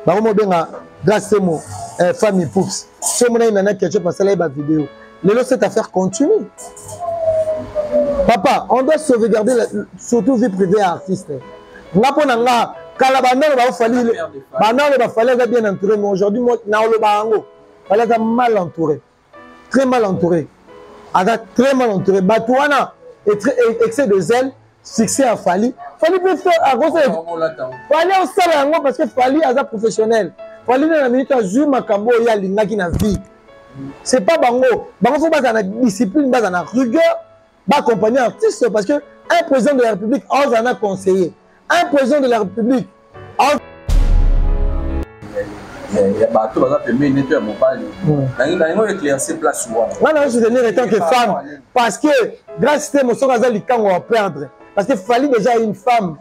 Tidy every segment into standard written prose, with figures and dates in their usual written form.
Baromo benga grâce à mon famille Poups. C'est mon nana qui a passé la vidéo. Cette affaire continue. Papa, on doit sauvegarder surtout vie privée à artiste. Ngaponanga kalabanda va falloir va falloir bien entouré, mais aujourd'hui moi na le bango fallait mal entouré. Très mal entouré. Très mal entouré. Batouana excès de zèle fixé à Fali. Fali peut faire à cause Fali au salaire parce que Fali est professionnel. Fali dans la minute à Zuma Kambo ya linga qui na vie. C'est pas bango. Bango faut pas dans la discipline, dans la rigueur, pas accompagner artiste parce que un président de la République en a conseillé. Un président de la République il y a bateau par exemple mais nettoyer mon pali dans éclaircer place souvent voilà je tenir étant que femme parce que grâce à mon soeur likango va perdre parce que Fali déjà une femme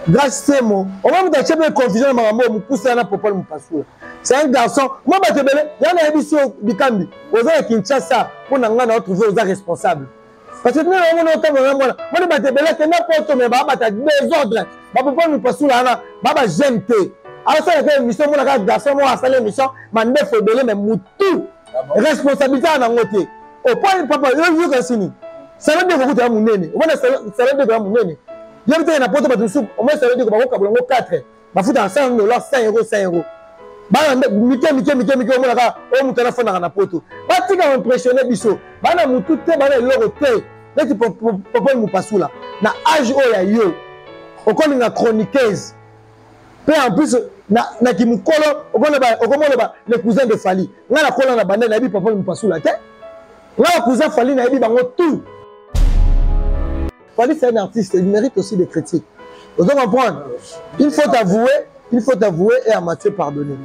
grâce à moi on va me dire que confusion maman me pousser na papa me passer c'est un garçon moi batebele yana ebiso bikambi oza Kinshasa pour nanga na retrouver aux responsables parce que nous on entend vraiment moi batebele que n'importe mais ba bata désordre ba papa me passer là ba j'aime alors ça fait mission mon garçon moi à mission mande faut belé mais mutu responsabilité na ngote au point papa yo ka sini ça veut dire que tu as mon nene on va ça veut dire que mon nene il y a na poto ba soupe au moins ça veut dire que ba ko 4 ba futa $100 €5 ba mike on ka o mutana fona na poto ba tika impressionner biso ba na mutu te ba na loro te neti papa mu pasula na âge o ya yo o ko na chroniqueuse. Puis en plus, na kimukolo, le cousin de Fali. Nga la kola na bande na bi papa mu pasula te. Nga le cousin Fali na bi bango tout. Fali c'est un artiste, il mérite aussi des critiques. Vous devez comprendre. Il faut avouer et à Mathieu pardonner.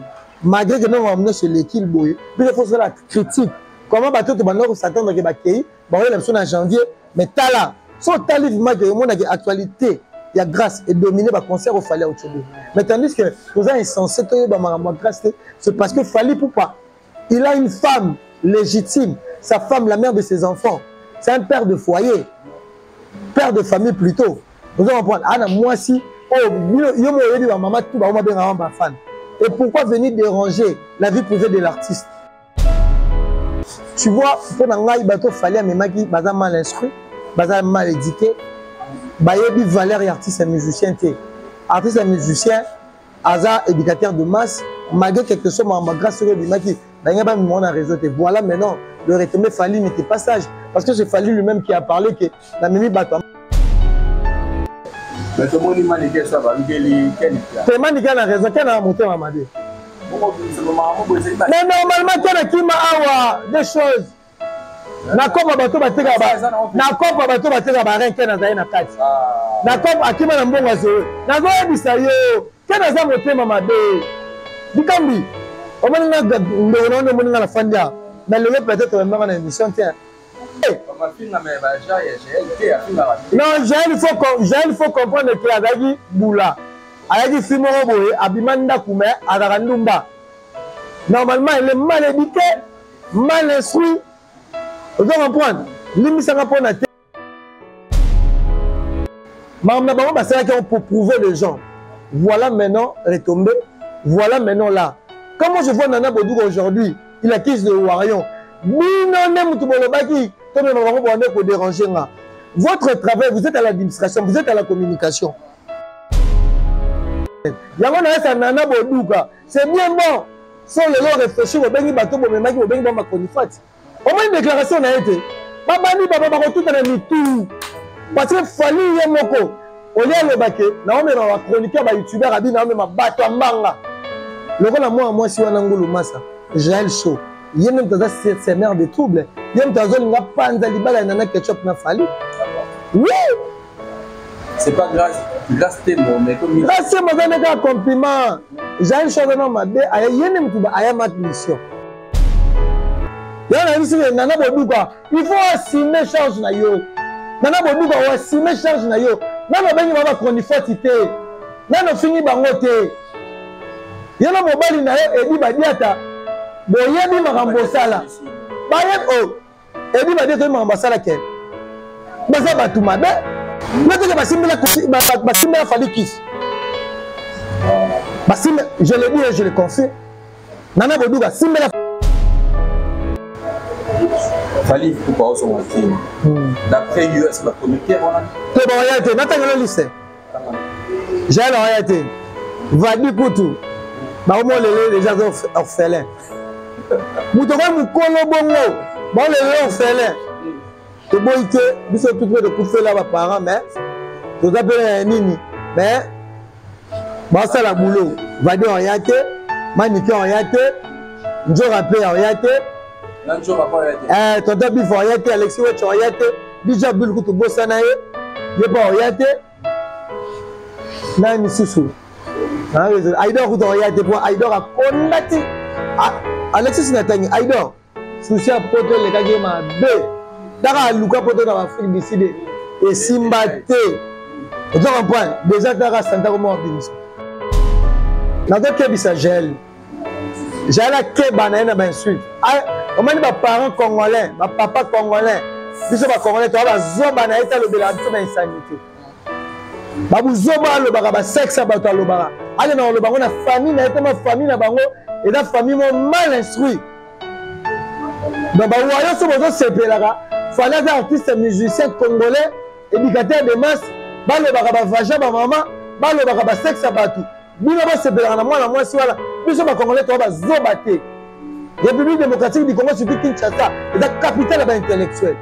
Malgré que nous on emmené chez l'équipe boy, puis il faut faire la critique. Comment bateau te bande s'attendre que bakei, ba l'élection en janvier, mais tala, son talif ma que mon actualité. Il y a grâce et dominé par concert au Fali au Tchoubi. Mais tandis que vous avez insensé, c'est parce que Fali Poupa, il a une femme légitime, sa femme, la mère de ses enfants. C'est un père de foyer, père de famille plutôt. Vous allez comprendre, Anna, moi si, et pourquoi venir déranger la vie privée de l'artiste? Tu vois, pour Nangaï Bato Fali, mais Maki, Baza mal instruit, Baza mal éduqué. Bayebi valeur et artiste et musicien artiste et musicien Aza éducateur de masse malgré quelque chose ma grâce sur le maki n'a pas mis mon réseau voilà maintenant le retombé Fali n'était pas sage parce que c'est Fali lui-même qui a parlé que la mimi bato mais tout le monde m'a dit que ça va lui quel m'a dit qu'il a raison qu'il a monté Mamadé mais normalement qu'il a qui m'a awa des choses na kopa bato bateka ba na kopa bato bateka ba rien kena za na kati na kopa akima na mbongo zo na zo ebisa yo kena za motema mabe bikambi o mona na ndo mona na fanda na lelo peut-être même na émission tiens non il faut comprendre que azaki bula ayaki fimo boye abimanda kume azaka ndumba normalement il est mal éduqué mal instruit. Vous devez comprendre. Pour prouver les gens. Voilà maintenant retombé. Voilà maintenant là. Comment je vois Nana Bodou aujourd'hui, il accuse le Warion. Pour déranger. Votre travail, vous êtes à l'administration, vous êtes à la communication. Nana Bodou, c'est bien bon. Sans le long réfléchir au Bengi Bateau, au Bengi Bateau, au moins une déclaration n'a été. Babani Baba tout dans le tout. Parce que Fali Yemoko, on y a le baquet, on est dans la chronique, youtubeur, on est dans bateau manga. Le rôle à moi, si on a un goulou massa, Jaël Show. Il y a même dans ces mères de troubles. Il y a même dans une panza libala et nana ketchup n'a Fali. Oui! C'est pas grâce tes mots, mais comme il grâce à moi, un compliment. Jaël Show, non, ma bé, il y a même tout, il y a ma mission. Il faut assumer charge na yo. Nana Bodou ko assumer charge na yo. Nana bengi baba konifati te. Nana fini bango te. Yana mobali na yo edi badiata. Boyebi makambo sala. Bayeb o. Edi badiata makambo sala ke. Baza batu mabe. Nete ke basimbela Fali Kiss. Je le dis et je le confie. Nana Bodouga, Simbela. Fali, pourquoi on s'en d'après US, la communiqué, on a. C'est bon, réalité. N'attends le lycée. J'ai la réalité. Vadi Koutou. Bah, au moins, les gens orphelins. Moutouga Moukolo Bongo. Bon, les orphelins. C'est bon, ils sont tout de couper là, mes parents, mais. Tout à fait, Nini. Mais. Bon, ça, la boulot. Vadi en réalité. Maniki en réalité. Njo rappelé en réalité. Tonton Bif en réalité. Alexis Wetch en réalité. Bija Bulkoutou Bossanaye. Yépa en réalité. Nani Soussou. Aïdor en réalité. Aïdor a condamné. Alexis Natani. Aïdor. Souci à poto les kage ma bé. Dara Luka poto dans l'Afrique décidé. Et Simbate. Vous comprenez? Déjà Dara Santa comme organisme. Nado Kebisa gel. J'ai la Kebana na ben suite. On m'a dit mes parents congolais, ma papa congolais. Biso ba congolais to ba zoba na eta lo bela biso na insanité. Ba bu zoba lo ba sexe ba to lo ba. Ale na lo bango na famille na eta ma famille na bango et la famille mo mal instruit. Donc ba wayo so bozo sepelaka. Fallait des artistes musiciens congolais, éducateurs de masse, ba lo ba vaja ba maman, ba lo ba sexe ba tout. Bino ba sepelaka na moi si wala. Biso ba congolais to ba zoba te. République démocratique du Congo, surtout Kinshasa, est la capitale intellectuelle.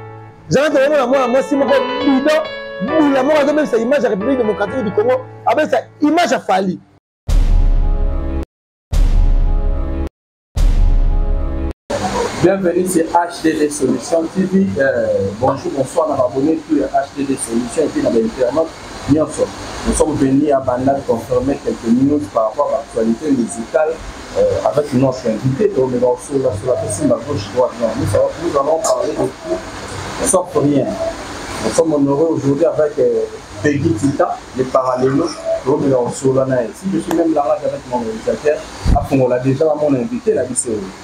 J'arrête de voir moi, si mon bidon, la mort a donné sa image à la République démocratique du Congo, avec sa image à Fali. Bienvenue sur HDD Solutions TV. Bonjour, bonsoir, on a abonné tous les HDD Solutions et puis dans l'internet. Nous sommes venus à Bandal confirmer quelques news par rapport à l'actualité musicale avec notre invité. Sur la question de la gauche-droite. Nous allons parler de tout, sauf rien. Nous sommes honorés aujourd'hui avec Peggy Tita, les parallélos. Si je suis même là avec mon réalisateur, on l'a déjà mon invité, la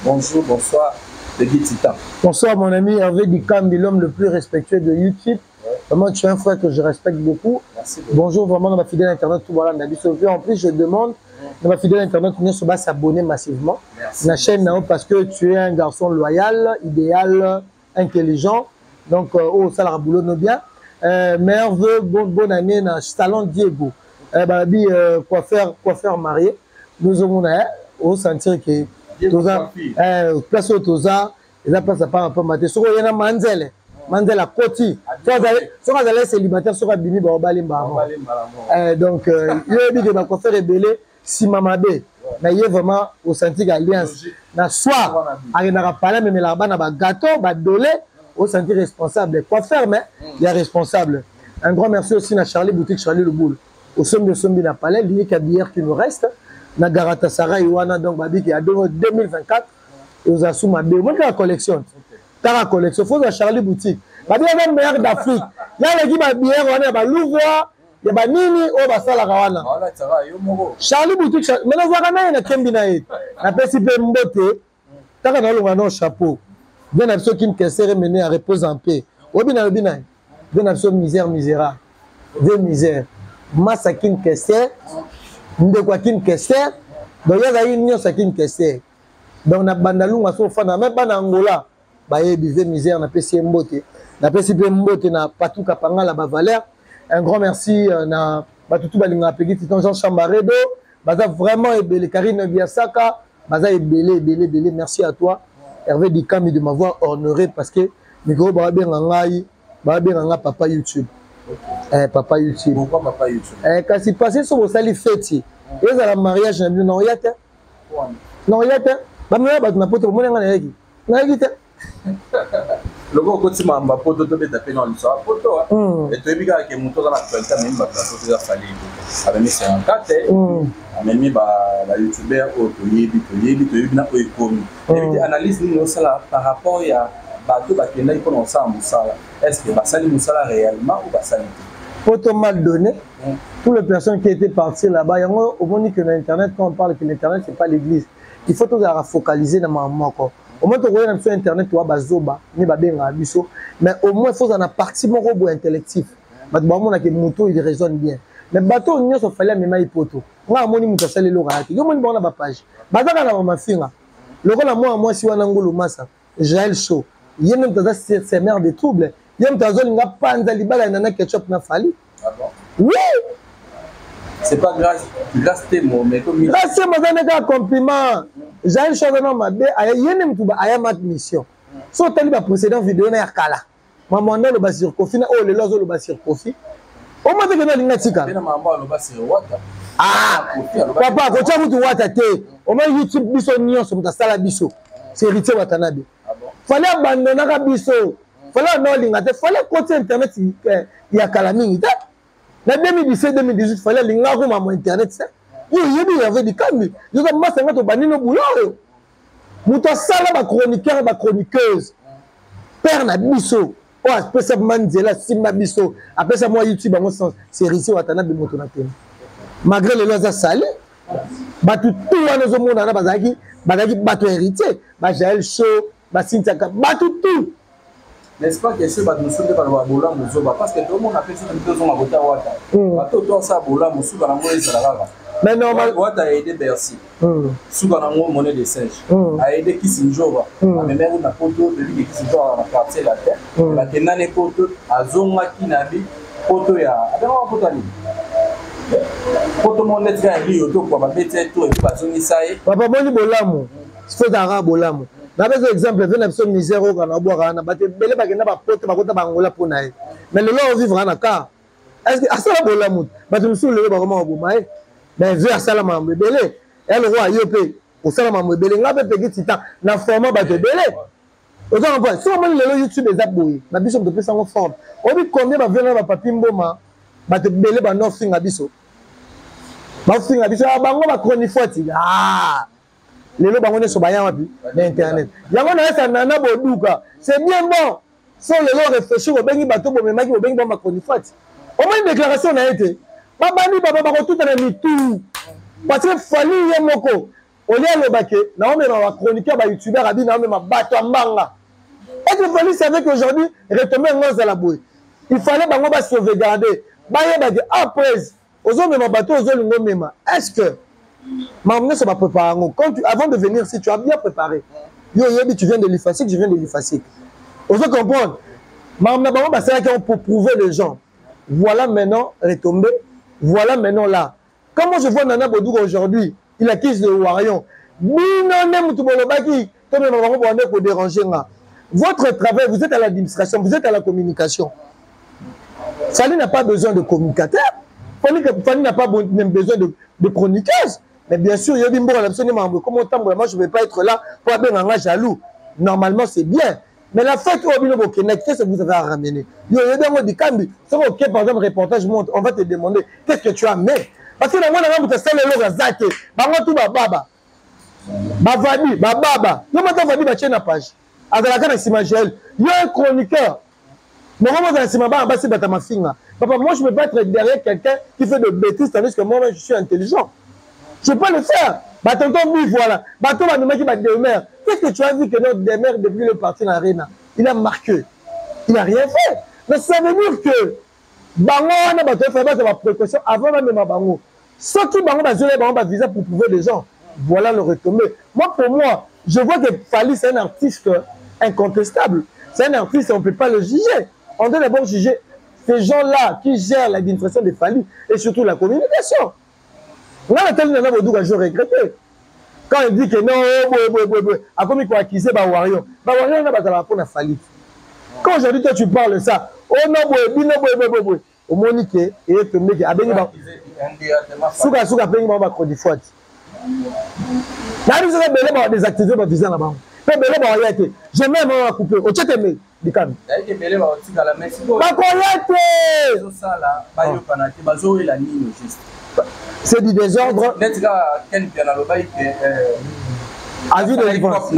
bonjour, bonsoir, Peggy Tita. Bonsoir mon ami Hervé Dikambi, l'homme le plus respectueux de YouTube. Vraiment, tu es un frère que je respecte beaucoup. Merci beaucoup. Bonjour, vraiment, dans ma fidèle internet, tout voilà, en plus, je demande dans ma fidèle internet, de s'abonner massivement à la chaîne parce que tu es un garçon loyal, idéal, intelligent. Donc, ça la boulot nous bien. Meilleur vœu, bonne année dans le salon Diego. Coiffeur marié. Nous avons sentir que place au Toza, et la place à part un peu maté. Sur il y a Manzel. Mandela Koti. Si vous êtes célibataire, vous avez bini donc, il y a des gens qui ont belé si Mamabé. Mais il y a vraiment au senti alliance. Na soir, il y a parlé mais là-bas na gâteau, dolé, au senti responsable. Quoi faire mais il y a responsable. Un grand merci aussi à Charlie Boutique, Charlie Le Boule. Au somme de Sombi na palais, il y a bière qui nous reste. Na Galatasaray Iwana donc babi qui a 2024 et aux Assouma B. Moi la collection. Dans la collection, il faut que Charlie Boutique. Il y a des meilleurs d'Afrique. Il y a des bières, il y a des Louvois, il y a des Nini, il y a des Salarawana. Charlie Boutique, maintenant, vous avez un Kembinaï. La PCP Mbote, tu as un chapeau. Bien absolument qui me casse mené à repose en paix. Obina, bien absolument misère, misérable. Deux misères. Massakin Kessé, Ndekwakin Kessé, donc il y a une Sakin Kessé. Donc, on a Bandalou, on a fait même pas Angola. Baye bivé misère na pesi mbote na pesi pe mbote na patou kapanga la Valère. Un grand merci na batutu balinga Peggy Tita Jean Chambaredo baza vraiment ebele Karine Biasaka baza ebele merci à toi Hervé Dikambi de m'avoir honoré parce que micro ba benga papa YouTube. Papa YouTube. Pourquoi papa YouTube? Kasi passé sur sali fête et ça la mariage na non yate. Non yate. Ba me ba na poto mo nga na yaki. Na yaki. Le gars côté mamba poto to beta pe dans l'histoire poto et tu biga ke muto dans l'actualité même ba plateau de Fali avec mes 54 même ba youtubeur o to yebi na o ikomi et analyse ni sala par rapport à bato ba kenda iko na sa musala est-ce que ba sali musala réellement ou ba sali poto mal donné toutes les personnes qui étaient parties là-bas yango au monde que dans internet quand on parle que l'internet c'est pas l'église il faut toujours focaliser dans ma quoi. Au moins, tu regardes sur Internet, tu vois, bazoba, ni babenga biso. Mais au moins, il faut en partie mon robot intellectif. Parce que il résonne bien. mais bateau nyonso fallait même ipoto nga moni muto sale lo raté yo moni bona ba page bazaka na mama finga lokola moi si wana ngolo masa Jaël Show yeme mtaza c'est mère de trouble yeme mtazo linga panza libala na ketchup na fali Ah bon? oui c'est pas grâce Temo mais comme grâce Temo ça n'est qu'un compliment Jaël Show non mabe yene mtuba aya mat mission so tali ba précédent vidéo na yakala maman na lo ba sur kofi na oh le lozo lo ba sur kofi o ma te que linga tika na maman lo ba sur wata ah papa ko tsa mutu wata te o ma YouTube biso nyonso mutasala biso c'est héritier watanabe fallait abandonner ka biso fallait no linga te fallait côté internet ya kala mingi ta na 2017 2018 fallait linga ko maman internet ça yo yebi y avait des kambi yo ka masanga to banino bulo mutasala ba chroniqueur ba chroniqueuse père na biso o apesa manzela simba biso apesa moi YouTube en sens c'est héritier watanabe moto na tena malgré les lois à salé batu tout wana zo mona na bazaki bato héritier ba Jaël Show ba Cynthia batu tout n'est-ce pas que c'est batu soute par ba bola muzoba parce que tout le monde a fait ça depuis zo mabota wata bato to ça bola musuba na ngwe ezala mais normal wata a aidé Bercy suba na ngwe monnaie de singe a aidé Kisinjova a même na poto de lui Kisinjova na quartier la terre la tenane poto azonga kinabi poto ya abema poto ali poto monde tra li oto kwa babete to et bazongi sae papa moni bolamu c'est arabe bolamu na bezo exemple vena biso misère au kana boira na bate bele bakenda ba poto bakota bangola pona e mais le lot vivre na car est-ce que asala bolamu batu musu le ba comment bomae mais vu asala mambe bele elle roi yope au sala mambe bele ngabe peki titan na format bate bele ozo comprendre so moni le YouTube des aboyi na biso de pesa ngo forme obi combien ba vena ba papi mboma bate bele ba no finga biso ba finga biso bango ba chroniqueur ah lelo bango ne so baya wapi na internet yango na esa nana boduka c'est bien bon so lelo réfléchir au bengi bato bo memaki au bengi ba chroniqueur au moins déclaration na été babani baba ba ko tout na mitu parce que fali ye moko olia le baké na on me ba chroniqueur ba youtubeur abi na on me ma bato mbanga et que fali savait qu'aujourd'hui retomber ngos à la boue il fallait bango ba sauvegarder ba ye ba après ozo mema bateau ozo lingo mema est-ce que maman ça va préparer quand avant de venir si tu as bien préparé yo yebi tu viens de l'IFASIC je viens de l'IFASIC ozo comprendre maman ba ça pour prouver les gens voilà maintenant retombé voilà maintenant là comment je vois Nana Bodou aujourd'hui il accuse le Warion bino ne mutu bolobaki to mema bango bande ko déranger nga votre travail vous êtes à l'administration vous êtes à la communication Fali n'a pas besoin de communicateur Fali n'a pas même besoin de chroniqueuse. Mais bien sûr, il y a des mots absolument. Comment moi je ne vais pas être là pour être un jaloux. Normalement, c'est bien. Mais la fête où qu'est-ce que vous avez à ramener? Il y a des mots de Kambi. C'est ok, par exemple, reportage monte, on va te demander qu'est-ce que tu as amené. Parce que dans mon amour, tu as le logo Zate. Bango tout baba. Bavadi, baba. Il y a maintenant Vadi Baché na page. À la canne, c'est Magel. Il y a un chroniqueur. Papa, moi, je ne peux pas être derrière quelqu'un qui fait de bêtises, tandis que moi, je suis intelligent. Je ne peux pas le faire. Oui, voilà. Qu'est-ce que tu as vu que notre demeure depuis le parti dans l'Arena? Il a marqué. Il n'a rien fait. Mais ça veut dire que Bango, on a fait ma précaution avant même ma Bango. Ceux qui Bango, un visa pour prouver les gens. Voilà le retombé. Moi, pour moi, je vois que Fali, c'est un artiste incontestable. C'est un artiste, on ne peut pas le juger. On doit d'abord juger ces gens-là qui gèrent l'administration des Fali et surtout la communication. Là, je regrette. Quand il dit que non, à comme il faut acquiser Wario, Wario n'a pas la pour la Fali. Quand aujourd'hui toi tu parles ça, oh non, au Monique et te mec à Béni Souga Souga Béni Bamba Codifort. Là, nous avons désactivé ma visa là-bas. Je mets mon coupé. Au tchété, mais du calme. C'est du désordre. Avis de défense.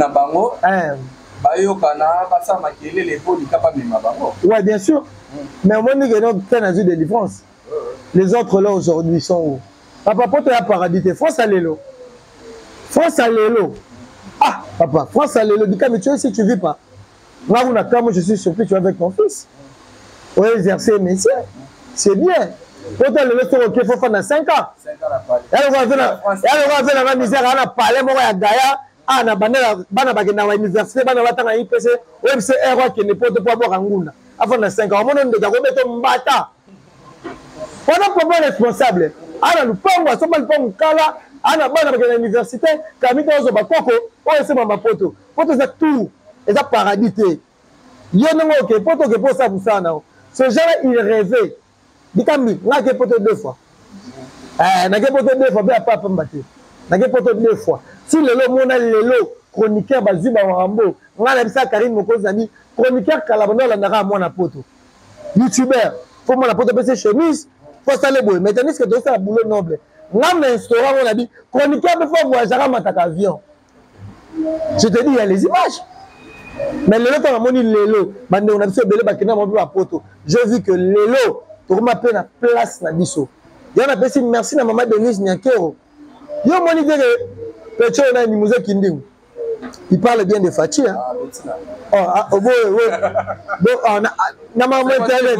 Oui, bien sûr. Mais au moins, nous avons un avis de défense. Les autres là aujourd'hui sont où? Papa, pour te paradis, France à l'élo. France à l'élo. Ah, papa, France à l'élo. Du cas, mais tu vois, si tu ne vis pas. Moi, je suis surpris, tu es avec mon fils. Oui, exercer un métier. C'est bien. poto lelo soko ke fo fana 5 ans yalo va faire la misère ana parler moko ya gaya ana bana bakenda wa université bana batanga IPC OMC erreur ke ne poto po boka ngunda afana 5 ans omono ndeja ko beto mbata wana problème responsable ana lupango asoba lupango kala ana bana bakenda université kamita ozo bakoko oyo se mama poto za tout eza paradis te yo nango ke poto ke posa busana ce genre il rêvait dikambi ngake poto 2 fois nake poto 2 fois be papa mbate nake poto 2 fois si lelo mona lelo chroniqueur baziba wambo ngana bisa Karine Mokozani chroniqueur kalabano la ndaka mona poto youtubeur faut mona poto pese chemise faut ça les boy maintenant ce que doit ça boulot noble ngam restaurant on a dit chroniqueur be faut voyager mataka avion je te dis il y a les images. Mais lelo quand on dit lelo bande on a biso belé bakina mo ba poto j'ai vu que lelo to ma pe na place na biso ya na pesi merci na maman Denise Nyakero yo moni dire pecho na ni musée kinding il parle bien de Fati hein na maman internet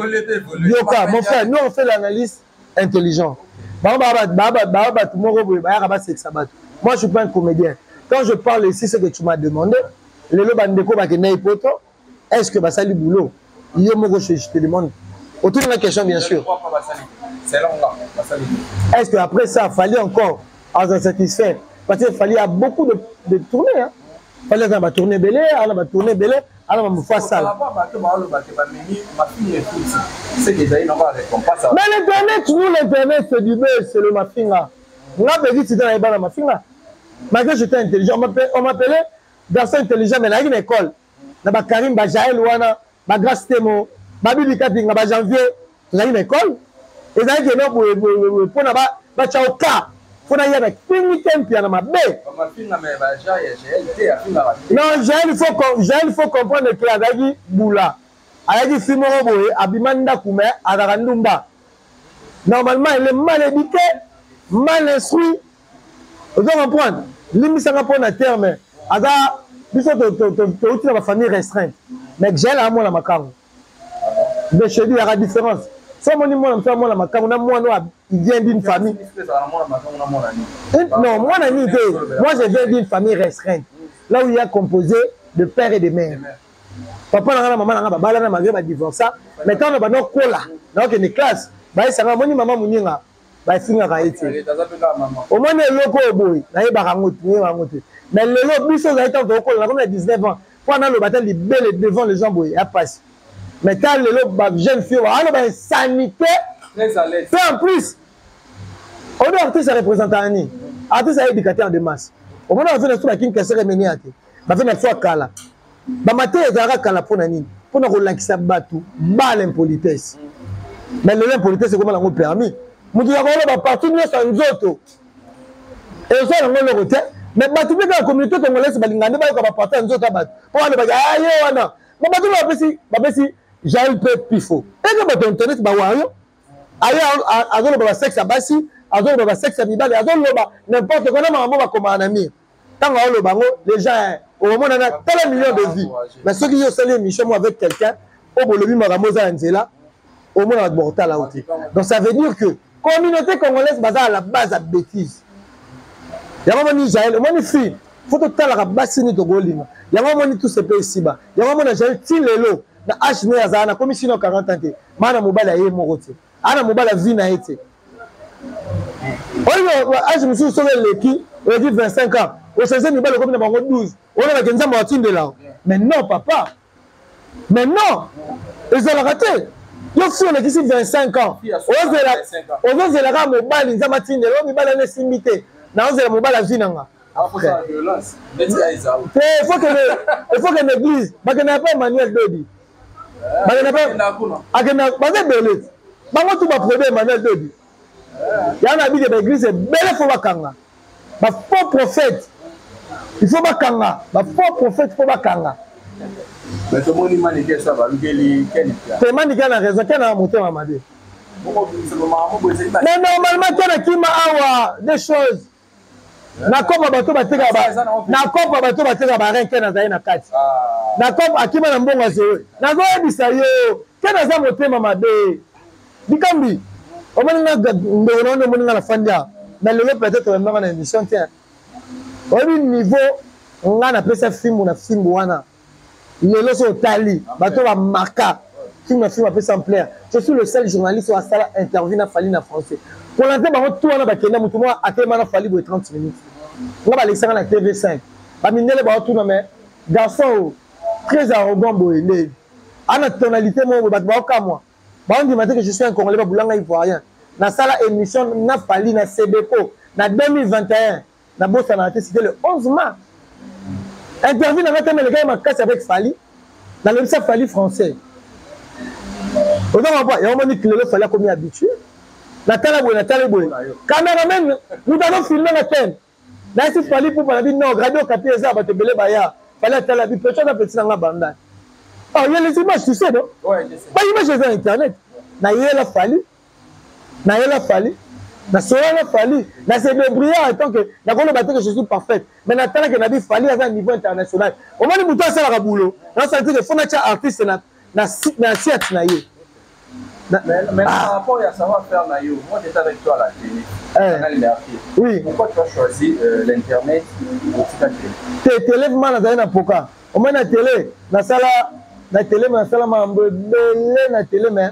yoka mon frère nous on fait l'analyse intelligent baba tout moko boy ba ba sexa bat moi je suis pas un comédien quand je parle ici ce que tu m'as demandé lelo bandeko bakena ipoto est-ce que basali boulot yo moko je te demande autour de la question bien sûr est-ce que après ça il fallait encore en satisfaire parce qu'il fallait à beaucoup de tournées hein il fallait va tourner belé on va tourner belé alors on va faire ça mais l'internet nous l'internet c'est du buzz c'est le mafinga on a dit c'était dans la mafinga malgré j'étais intelligent on m'appelait garçon intelligent mais là il y a une école na ba Karim ba Jaël wana ba Grace Temo ba Bibi Katinga ba Janvier il y a une école et ça qui est non pour na ba chaoka pour na yana kingi tempi na mabe non Jaël faut comprendre que adagi boula adagi fimoro boye abimanda kume adarandumba normalement il est mal éduqué mal instruit vous comprendre limisanga pour na terme Ada, biso to ma famille restreinte. Mais j'ai la moi la macaron. Mais chez lui il y a la différence. Si mon moi la macaron, il vient d'une famille. Non, moi je viens d'une famille restreinte. Là où il y a composé de père et de mère. Papa na maman na baba na ma divorce. Maintenant on va no kola. Donc une classe. Ba ça moni maman muninga. Ba singa ka ete. Au moins le loko boy, na ye ba rangote. Mais le lot, biso a été on a 19 ans. Pendant le bataille, il belle devant les gens, il passe. Mais quand le lot, jeune fille, on a une sanité. Fait en plus, on a artiste représentant Annie. Artiste éducateur de masse. Au moment où on a fait la qui s'est remené à te. On fait une fois Kala. On a fait une Kala pour Nani. Pour nous relaxer à Batou. Mal impolitesse. Mais l'impolitesse, c'est comment on a permis. Nous avons partout, nous sommes autres. Et ça, on a le retard. Mais batu bika communauté congolaise balingande ba ko porter nzota batu po wana ba ayo wana ba batu ba besi Jaël pe pifo et que ba internet ba wayo ayo azolo ba sexe basi azolo ba sexe bibale azolo ba n'importe quoi na mambo ba koma na mi tanga olo bango les gens au moment on a tellement millions de vies mais ceux qui ont salé mission avec quelqu'un au bolobi maramoza nzela au moins na mortal là aussi donc ça veut dire que communauté congolaise baza à la base à bêtise. Yama moni Jaël, moni fille, faut que tu la basi ni togolima. Yama moni tout ce pays siba. Yama moni Jaël ti lelo na H ne azana comme si no 40 ans. Mana mobala ye morote. Ana mobala vie na été. Oyo H monsieur sauvé le qui, il dit 25 ans. Au sensé ni balo comme na bango 12. On a kenza moitié de là. Mais non papa. Mais non. Ils ont raté. Yo si on est ici 25 ans. On veut la mobile nzama tinde, lo mibala ne simité. Il faut que l'église, il n'y a pas Manuel Dodi. Il n'y a pas Manuel Dodi. Il y a un habit de l'église, c'est belle fois Bakanga. Il faut prophète. Il faut Bakanga. Il faut prophète, il faut Bakanga. Mais tout le monde m'a dit ça va. C'est Mani qui a raison, qui a monté Mamadé. Mais normalement, qui a des choses. Na kopa bato bateka ba rien que na zaina na kati na kopa akima na mbongo zewe na zo ebisa yo ke na za motema mabe bikambi au moins la fin mais le peut-être même dans l'émission tiens au niveau on a appelé ça film ou na film wana le loso tali bato ba marka film na film appelé ça plaire je suis le seul journaliste qui a sala interview na Fally na français pour l'entendre ba tout wana ba kenda mutu moi atema na Fally 30 minutes on va laisser na TV5 ba mindele ba tout mais garçon très arrogant boyele ana tonalité mo ba ka moi ba on dit maintenant que je suis un Congolais ba boulanga ivoirien na sala émission na Fally na CBPO na 2021 na bossa na c'était le 11 mars interview na matin le gars m'a cassé avec Fally dans le Fally français on va pas et on m'a dit que le Fally comme habitué na tala boy cameraman nous allons filmer la thème là c'est Fally pour parler non radio capé ça ba te belé baya Fally tala bi peut-être na petit na banda oh il y a les images tu sais non ouais je sais pas images sur internet na yela Fally na sola Fally na se débrouiller en tant que na kono batte que je suis parfaite mais na tala que na bi Fally à un niveau international au moins muto ça la boulot na ça dit que faut na artiste na siat na ye mais par rapport à savoir faire na yo moi j'étais avec toi à la télé oui pourquoi tu as choisi l'internet pour ta télé man na na poka au moins na télé na télé mambo belé na télé mais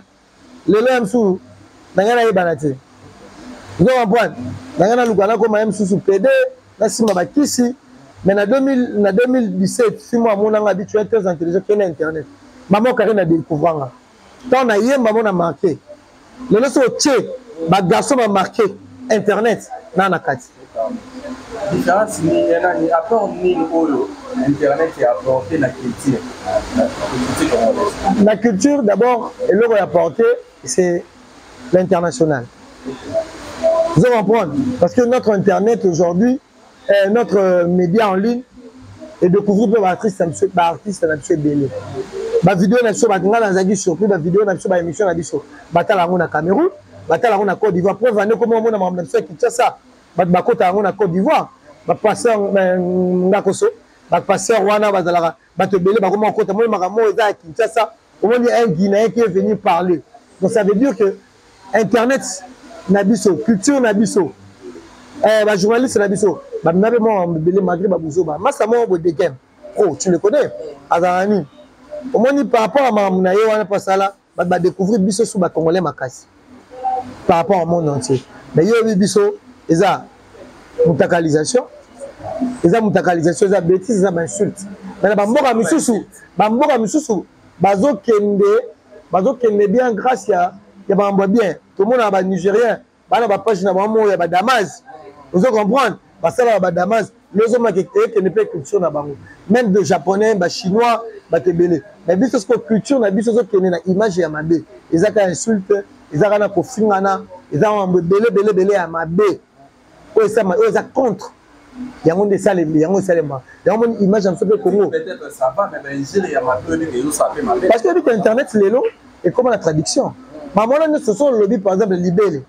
le lemsu na ngana yibanati vous comprenez na ngana lukana ko même sous PD na sima bakisi mais na 2017 si moi mon habitué très intelligent que na internet maman carré na découvrir tant na yemba mon a marqué le leso tché ba garçon m'a marqué internet na kati différence ni apport ni oyo internet est apporté na culture la culture d'abord et l'euro apporté c'est l'international. Vous allez comprendre parce que notre internet aujourd'hui notre média en ligne et découvrir peu artiste na biso belé ba vidéo na biso ba ngala zaki surpris ba vidéo na biso ba émission na biso batala ngo na Cameroun batala ngo na Côte d'Ivoire preuve ane comme on na mamna biso Kinshasa ba kota ngo na Côte d'Ivoire ba passer ngakoso ba passer wana bazalaka ba te belé ba comme kota mo makamo eza Kinshasa au moins il y a un Guinéen qui est venu parler donc ça veut dire que internet nabiso culture nabiso ba journaliste nabiso ba nabe mo belé malgré ba buzo ba massa mo bo de game oh tu le connais azani au moins par rapport à mamna yo wana pasala ba découvrir biso sous ba congolais makasi par rapport au monde entier mais yo biso eza mutakalisation eza bêtise eza insulte mais ba mboka misusu bazo kende bien grâce ya ba bien tout le monde ba nigérien bana ba page na ba mo ya ba Damas vous comprendre basala ba Damas les hommes qui ne peut culture na bango même de japonais ba chinois ba tebele mais biso ce culture na biso zo kende na image ya mabe ezaka insulte ezaka na kofingana ezaka belé ya mabe o ça contre yango nde sale yango salema yango image en fait Congo peut-être ça va mais Nigeria ya mabe que ça fait mabe parce que internet lelo et comme la traduction maman ce sont le lobby par exemple libellé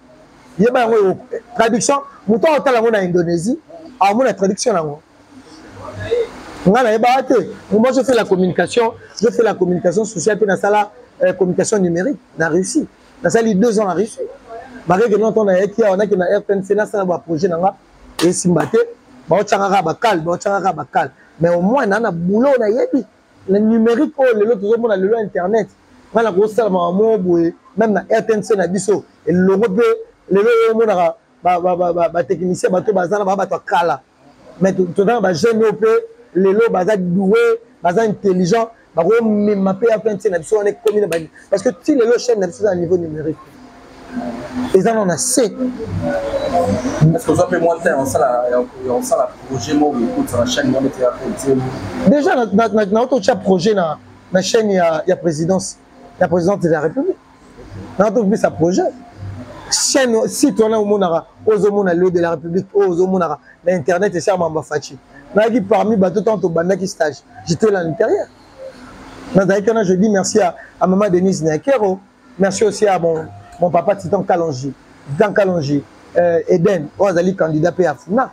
il y a une traduction muto otala ngo na Indonésie a mon traduction nango ngana ebate moi je fais la communication sociale puis na sala communication numérique na Russie na sali 2 ans en Russie baré que non on a qui on a que na RTNC na sala ba projet nanga et simbate ba otanga ba kal mais au moins na boulot na yebi le numérique oh le tout monde le internet ngana ko sala mo boye même na RTNC na biso et le logo le logo na ba technicien bato bazana ba bato kala mais tout dans ba jeune op le logo baza doué baza intelligent ba ko mapé RTNC na biso on est commune parce que si le logo chaîne na biso à niveau numérique ils en ont assez est-ce que vous avez moins de temps on sait la projet moi écoute sur la chaîne moi déjà na autre projet na chaîne il y a présidence la présidente de la République na autre sa projet chaîne site on a au monara aux hommes le de la République aux hommes monara l'internet et ça mamba fachi na qui parmi bateau tant au bandaki stage j'étais là à l'intérieur na je dis merci à maman Denise Nekero merci aussi à mon papa Titan Kalonji Eden ozali candidat pe à Funa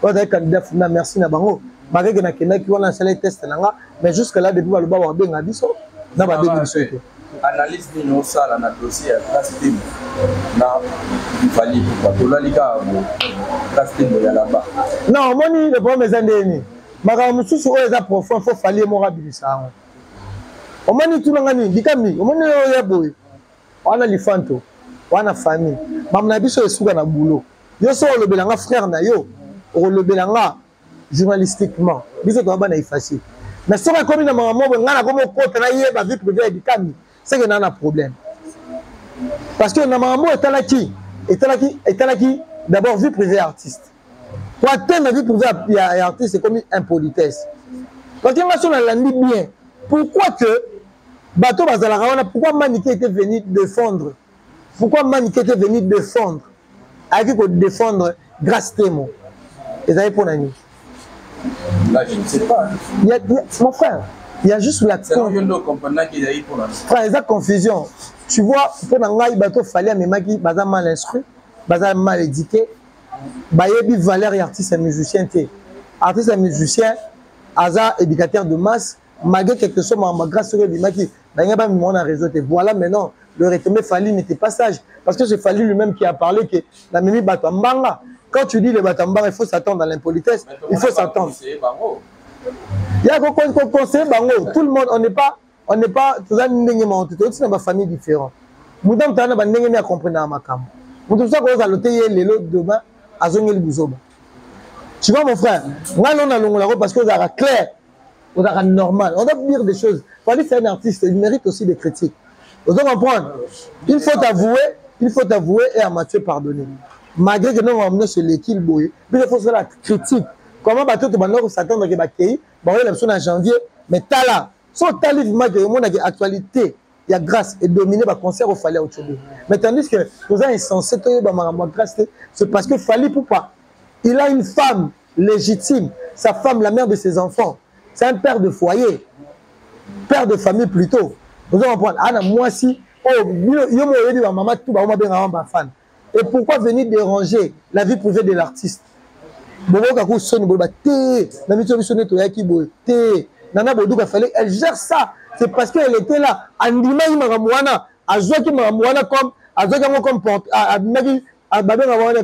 ozali candidat Funa merci na bango malgré na kena ki wana sala test nanga mais jusque là depuis ba benga biso na ba benga biso analyse ni no sala na dossier ya Fali pourquoi Tolalika rester là-bas. Non, moi le problème est indéni. Makambo susu oyo eza profond faut Fali mo rabilisa yango. Omani tunangani dikami, omani oyo boy. Wana lifanto, wana famille. Mamna biso esuka na boulot. Yo so olobelanga frère na yo, olobelanga journalistiquement. Biso to bana effacer. Mais si on comme na maman ngana comme côté na yeba vie privée dikami, c'est que na problème. Parce que na maman etalaki d'abord vie privée artiste. Pour atteindre la vie privée artiste, c'est comme une impolitesse. Parce que on a l'andi bien. Pourquoi que Bateau Bazalarawana, pourquoi Maniké était venu défendre? Pourquoi Maniké était venu défendre? Avec défendre grâce Témo. Et ça est pour Nani. Là, je ne sais pas. Mon frère, il y a juste la confusion. Tu vois, pour Nangaï, Bateau fallait mais Maki, Baza mal instruit, Baza mal éduqué, Bayebi valeur et artiste et musicien. Artiste et musicien, Aza éducateur de masse, malgré quelque chose, ma grâce sur le Maki, Bayebi mon réseau. Voilà maintenant, le retombé Fali n'était pas sage. Parce que c'est Fali lui-même qui a parlé que la Mimi Batambanga. Quand tu dis le Batambanga, il faut s'attendre à l'impolitesse, il faut s'attendre. Il y a un conseil, tout le monde, on n'est pas, tous les ma famille différente. Nous sommes tous les à comprendre ma cam. Nous sommes tous les à les lots demain à Zongel Bouzoba. Tu vois mon frère, moi on a l'ongla parce que vous avez clair, vous avez normal. On doit dire des choses. Fali c'est un artiste, il mérite aussi des critiques. Vous devez comprendre. Il faut avouer et à Mathieu pardonner. Malgré que nous avons amené sur l'équipe boy, il faut faire la critique. Comment bateau de Banor s'attendre que Bakei, bon il a en janvier, mais Tala, son talif match de monde actualité, il y a grâce et dominé par concert au Fali au Tchobé. Mais tandis que nous avons insensé grâce, c'est parce que Fali pourquoi il a une femme légitime, sa femme la mère de ses enfants, c'est un père de foyer, père de famille plutôt. Nous allons prendre Anna moi si oh yo maman tout ba ma fan. Et pourquoi venir déranger la vie privée de l'artiste? Elle gère ça. C'est parce qu'elle était là.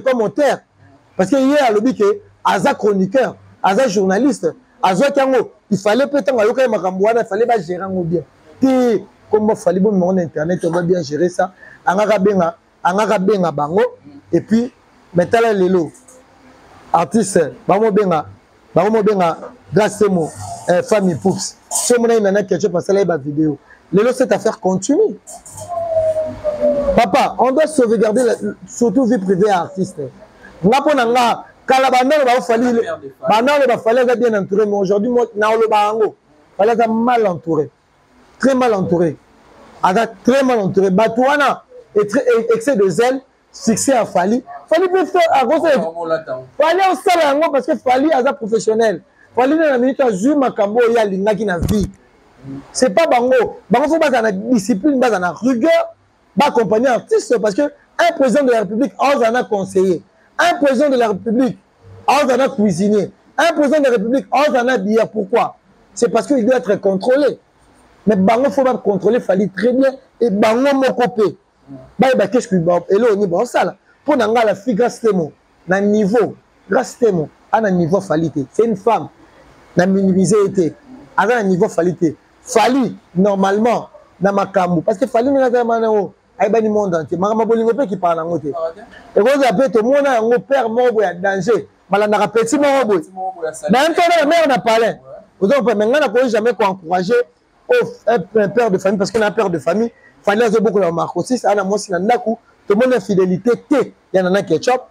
Comme auteur. Parce qu'il y a le but que Aza chroniqueur, Aza journaliste, Aza Kango, il fallait peut-être il fallait pas gérer bien. Comme il fallait bon internet, on va bien gérer ça. Bango et puis maintenant les lots. Artiste, Bamo Benga, grâce à moi, famille Poups. Si on a une question parce que là, il y a une vidéo. Cette affaire continue. Papa, on doit sauvegarder surtout vie privée à artiste. On a bien entouré, mais aujourd'hui, il est mal entouré. Très mal entouré. Très mal entouré. Batouana est excès de zèle. Fixé à Fali. Fali peut faire à cause de Fali au salaire parce que Fali est professionnel. Fali dans la minute à Zoom à Cambo il y a l'ingaki na vie. C'est pas bango. Bango faut pas dans la discipline, dans la rigueur, pas accompagner artiste parce que un président de la République en a conseiller, un président de la République en a cuisinier, un président de la République en a bière. Pourquoi? C'est parce qu'il doit être contrôlé. Mais bango faut pas contrôler Fali très bien et bango mon copé. Qu'est-ce que et là on est bon ça là pour n'anga la fille grâce Témo na niveau grâce Témo à un niveau falité c'est une femme na minimisé été à un niveau falité Fali normalement na makambu parce que Fali n'a pas manao ay bani monde entier mama bolingo pe qui parle en côté et vous appelez tout monde un père mort ya danger malanda ka petit mort boy mais la mère n'a parlé vous donc maintenant on n'a jamais encourager un père de famille parce qu'on a un père de famille. Fali a beaucoup de marques aussi, ça a moi si nandaku, tout le monde a fidélité, il y en a ketchup,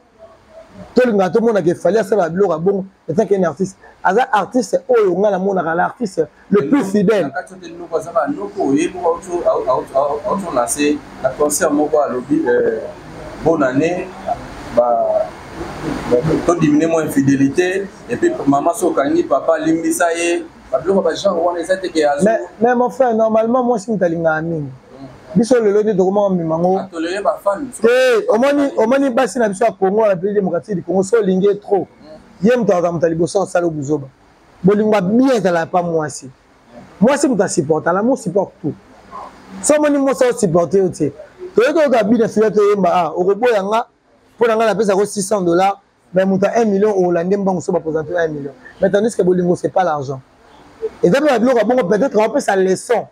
tout le monde a fallu ça va blora bon, et tant qu'un artiste, un artiste c'est oh on a la monde l'artiste le plus fidèle. La concert moko lobby bonne année bah to diminuer mon infidélité et puis maman sokani papa limisa ye ba blora ba genre on les a été mais mon frère normalement moi si mutalinga amine biso lelo de comment mimango tolérer ba fan omoni basi na biso ya Congo la République démocratique du Congo so lingé trop yem to akamta liboso sala buzoba bolingwa bien ça la pas moi si muta supporter la moi supporte tout so moni moi ça supporter aussi toyoka bina fila toyemba okoboya nga mpo na nga napesa ko $600 mais moto 1 million oholande mbango so baprésente 1 million mais tandis que bolingo c'est pas l'argent eza mpe babiloko bongo peut-être aopesa leçon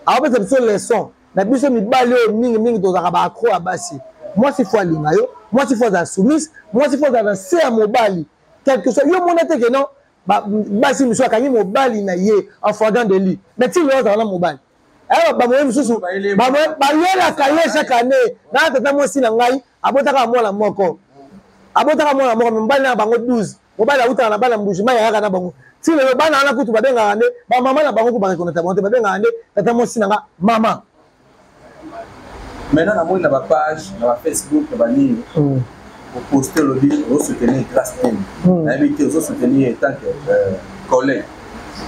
aopesa biso leçon na biso mibali oyo mingimingi tozalaka baacro ya basi mwasi fo alinga yo mwasi fo azala soumise mwasi fo azala na se ya mobali quelque chose yo mona te ke non basi miso akangi mobali na ye en flagrant délit mais ti yo azala na mobali bamoye mosusu bayelaka ye chaque année na tata mwasi na ngai abotaka mwana moko me mobali na bango 12 mobali awutaka na bana mbujima yayaka na bango ti lelo bana wana kutu babengaka nde bamama na bango ku barekonata bango te babengaka nde tata mwasi na nga mama. Maintenant, on a une page, on Facebook, on a pour poster le livre, on soutenir Grace Temo. On a invité aux soutenir en tant que collègue.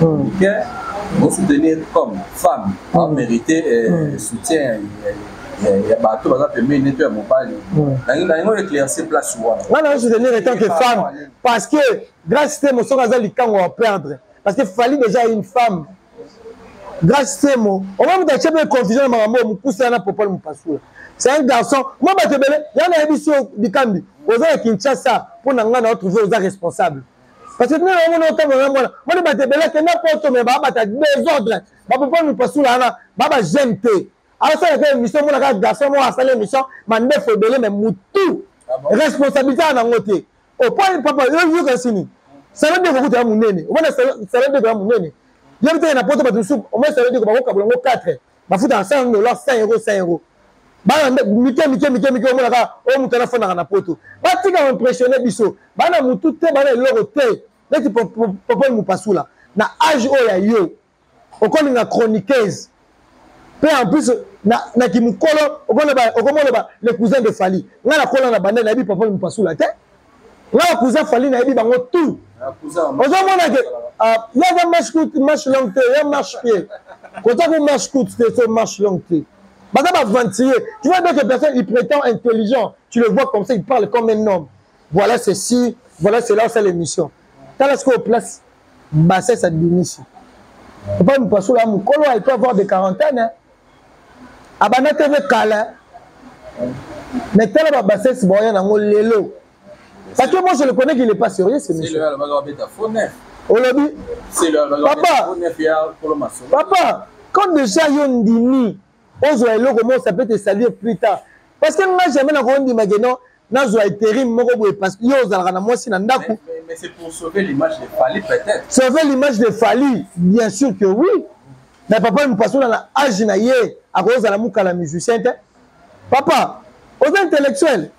On soutenir comme femme, on mérite soutien. Il y a bateau, par exemple, mais nettoyer mon pali. On a éclairci place souvent. On a soutenir en tant que femme parce que Grace Temo, son gazelle, il va perdre. Parce qu'il fallait déjà une femme. Grace Temo, on va me dire que confusion maman pousse na popol mpasula. C'est un garçon, moi ba tebele, il y a une émission du Kambi. Aux gens qui Kinshasa pour na ngana trouver aux responsables. Parce que nous on entend moi ba tebele que n'importe mais ba ta désordre. Ba popol mpasula na ba gente. Alors ça que mission mon garçon moi a fait l'émission, mande faut belé mais mutu. Responsabilité na ngote. Au point papa, yo que sini. Ça veut dire que tu as mon nene. On va ça veut dire que mon nene. Il y a un apôtre de soupe, au moins ça veut dire que je vais 4. Je vais faire 5 $, 5 €, 5 €. Je vais téléphone à un apôtre. Je vais impressionner Bisso. Je vais tout te, je vais pour passer là. Na âge où il y a eu, on connaît la chroniqueuse. Puis en plus, na qui me colle, le cousin de Fali. Là la colle na bandana, il papa me passe là. Là le cousin Fali na il bango tout. Il y a des marches courtes, marche longue, il y a marche pied. Quand on a une marche courte, c'est une marche longue. Tu vois d'autres personnes, ils prétendent intelligents. Tu le vois comme ça, ils parlent comme un homme. Voilà ceci, voilà cela, c'est l'émission. Quand est-ce qu'on place, c'est ça ici. Il ne faut pas nous passer là, il peut avoir des quarantaines. Abana TV Kala. Mais tel que c'est bon, il y a un lélo. Parce que moi je le connais qu'il n'est pas sérieux, c'est monsieur. Papa, quand déjà il y a un dîner, ça peut te saluer plus tard. Parce que moi jamais dit mais c'est pour sauver l'image de Fali peut-être. Sauver l'image de Fali, bien sûr que oui. Mais papa nous passons dans l'âge naïe à cause de la mouka la musicien. Papa, aux intellectuels.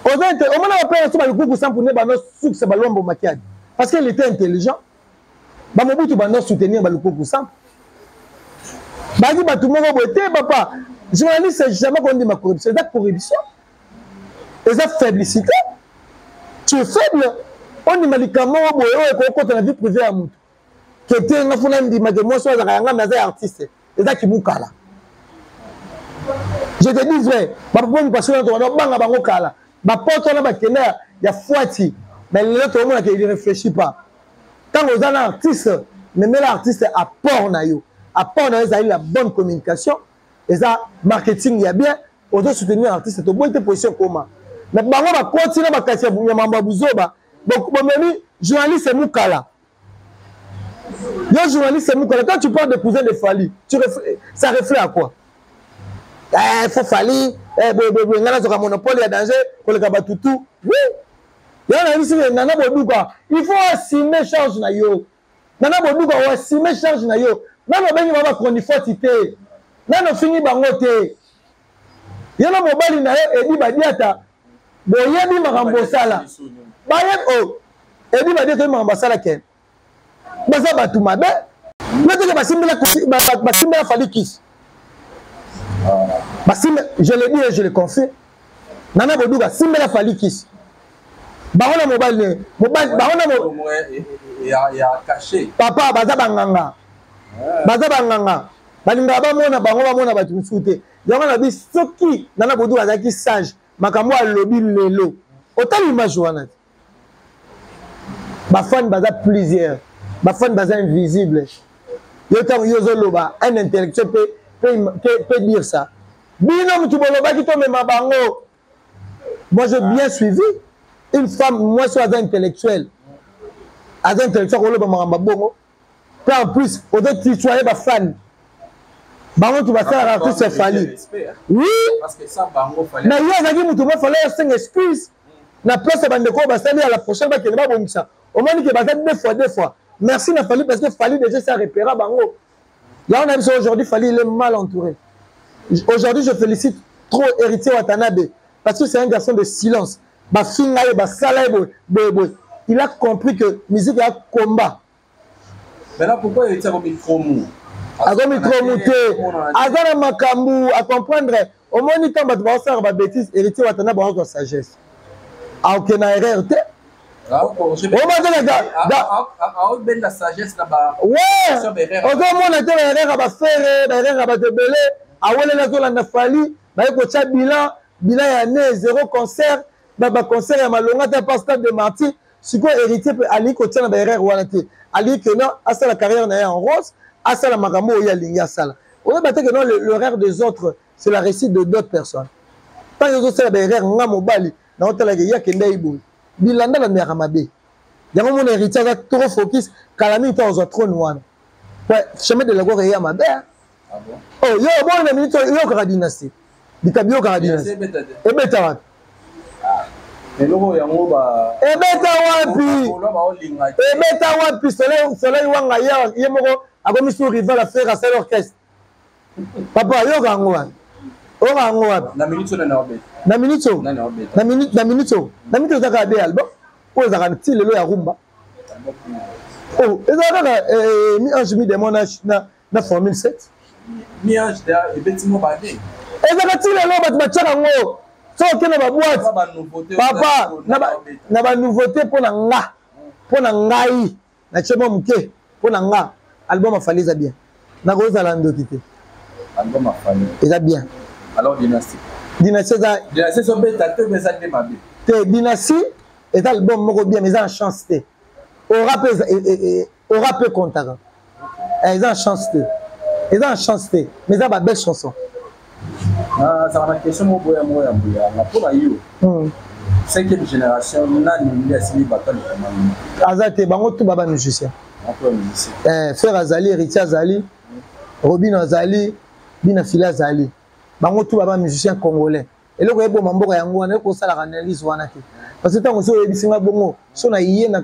Au moins, on peut faire le coup pour soutenir Balombo Makiadi. Parce qu'il était intelligent. Bamobutu va soutenir le coup pour ça. Badi tout le monde papa. Journaliste, c'est jamais qu'on dit ma corruption. C'est la corruption. Et ça, faiblicité. Tu es faible. On dit médicament, on la vie privée à Moutou. Qui était un enfant qui m'a dit, moi, je suis un artiste. Et ça qui m'a dit. Je te dis vrai. Papa, on passe dans ton banga. Ma porte on a ma kenner, il y a Fouati, mais l'autre monde qui ne réfléchit pas. Quand vous avez un artiste, mais l'artiste apport na yo, apport na yo, la bonne communication, et ça marketing il y a bien, on doit soutenir l'artiste, c'est bonne position comment. Mais on va continuer à casser pour Yamamba Bouzoba. Donc même journaliste c'est Moukala. Le journaliste c'est Moukala. Quand tu parles de cousin de Fali, ça reflète à quoi? Il faut Fali. Il y a un monopole, il y a danger, il y a un tout. Oui. Il faut assumer charge na yo. Nana Bodouka va assumer charge na yo. Nana bengi va prendre fortité. Nana fini bangote. Yana mobali na yo edi badiata. Boyebi makambo sala. Bayeb o. Edi badiata makambo sala ken. Baza batu mabe. Nete basimbela Fali Kiss. Je le dis et je le confie. Nana Bodouga, Simbela Fali Kiss. Barona mobile. Il y a caché. Papa, Baza Banganga. Baza Banganga. Balinga Bamona, Bangoba Mona Batumsoute. Yamana bi Soki, Nana Bodouga Zaki sage. Makambo a lobby lelo. Autant l'image Joana. Bafan Baza plusieurs. Bafan Baza invisible. Yotam Yozoloba, un intellectuel peut dire ça. Bino mutu bolobaki to mema bango. Moi j'ai bien suivi une femme moi sur un intellectuel. Un intellectuel ko loba mama bongo. Puis en plus au deux tutoyer ba fan. Bango tu vas faire artiste fali. Oui parce que ça bango fallait. Na yo zaki mutu mo fallait 5 excuses. Na place bandeko ba sali à la prochaine ba ke ba bongisa. Au moins que ba deux fois. Merci n'a fallu parce que Fali déjà ça repéra bango. Là on a vu aujourd'hui Fali il est mal entouré. Aujourd'hui je félicite trop Héritier Watanabe parce que c'est un garçon de silence. Ba fingaye ba salaye boy. Il a compris que musique est un combat. Mais là pourquoi Héritier a mis trop mou? A mis trop mouté. Azana makambu à comprendre. Au moins ni quand ba ba faire ba bêtise Héritier Watanabe a une sagesse. A aucune erreur. La sagesse là-bas. Ouais. On a Fali, bilan ya né zéro concert, concert ya malonga ta pasteur de Marty, si quoi héritier peut aller côté na erreur wana te. Ali que non, à ça la carrière na en rose, à ça la makambo ya linga sala. On va battre que non l'erreur des autres, c'est la réussite de d'autres personnes. Tant que les autres c'est la erreur nga mobali, na hôtel ya kenda ibo. Bilanda la mère mabe. Yango mon héritier va trop focus kalami to zo trône wana. Ouais, chemin de la gore ya mabe. Ah bon? Oh, yo bon na minute yo ka dynastie. Bikabio ka dynastie. E beta wapi? Eloko yango ba e beta wapi soleil wanga ya yemoko akomi sur rival à faire à cet orchestre. Papa yo ka ngo wapi? O ka ngo wapi? Na minute na obet. Na minute za ka be album. O za ka ti lelo ya rumba. Oh, ezaka mi ange mi démonage na formule 7. Mi ange da ebetimo ba de. Ezaka ti lelo ba tchaka ngo. So kena ba boîte. Papa na ba nouveauté pona nga. Pona ngai. Na chemo muke pona nga. Album a fallu ça bien. Na ko za lando kité. Album a fallu. Eza bien. Alors dynastie. Dynastie so beta te mais ça te mabe. Te dynastie est album moko bien mais en chance te. Aura peu contact. Ils ont chance te. Mais ça va belle chanson. Ah, ça va question mo boya. Na pour yo. 5e génération nani ndi asili batali komami. Azate bango tout baba musicien. Frère Azali, Héritier Azali, Robin Azali, Bina Fila Azali. Bango tout baba musicien congolais. Et le ko mamboka yango wana ko sala analyse wana te. Parce que tant que so ebisinga bongo, so na yé na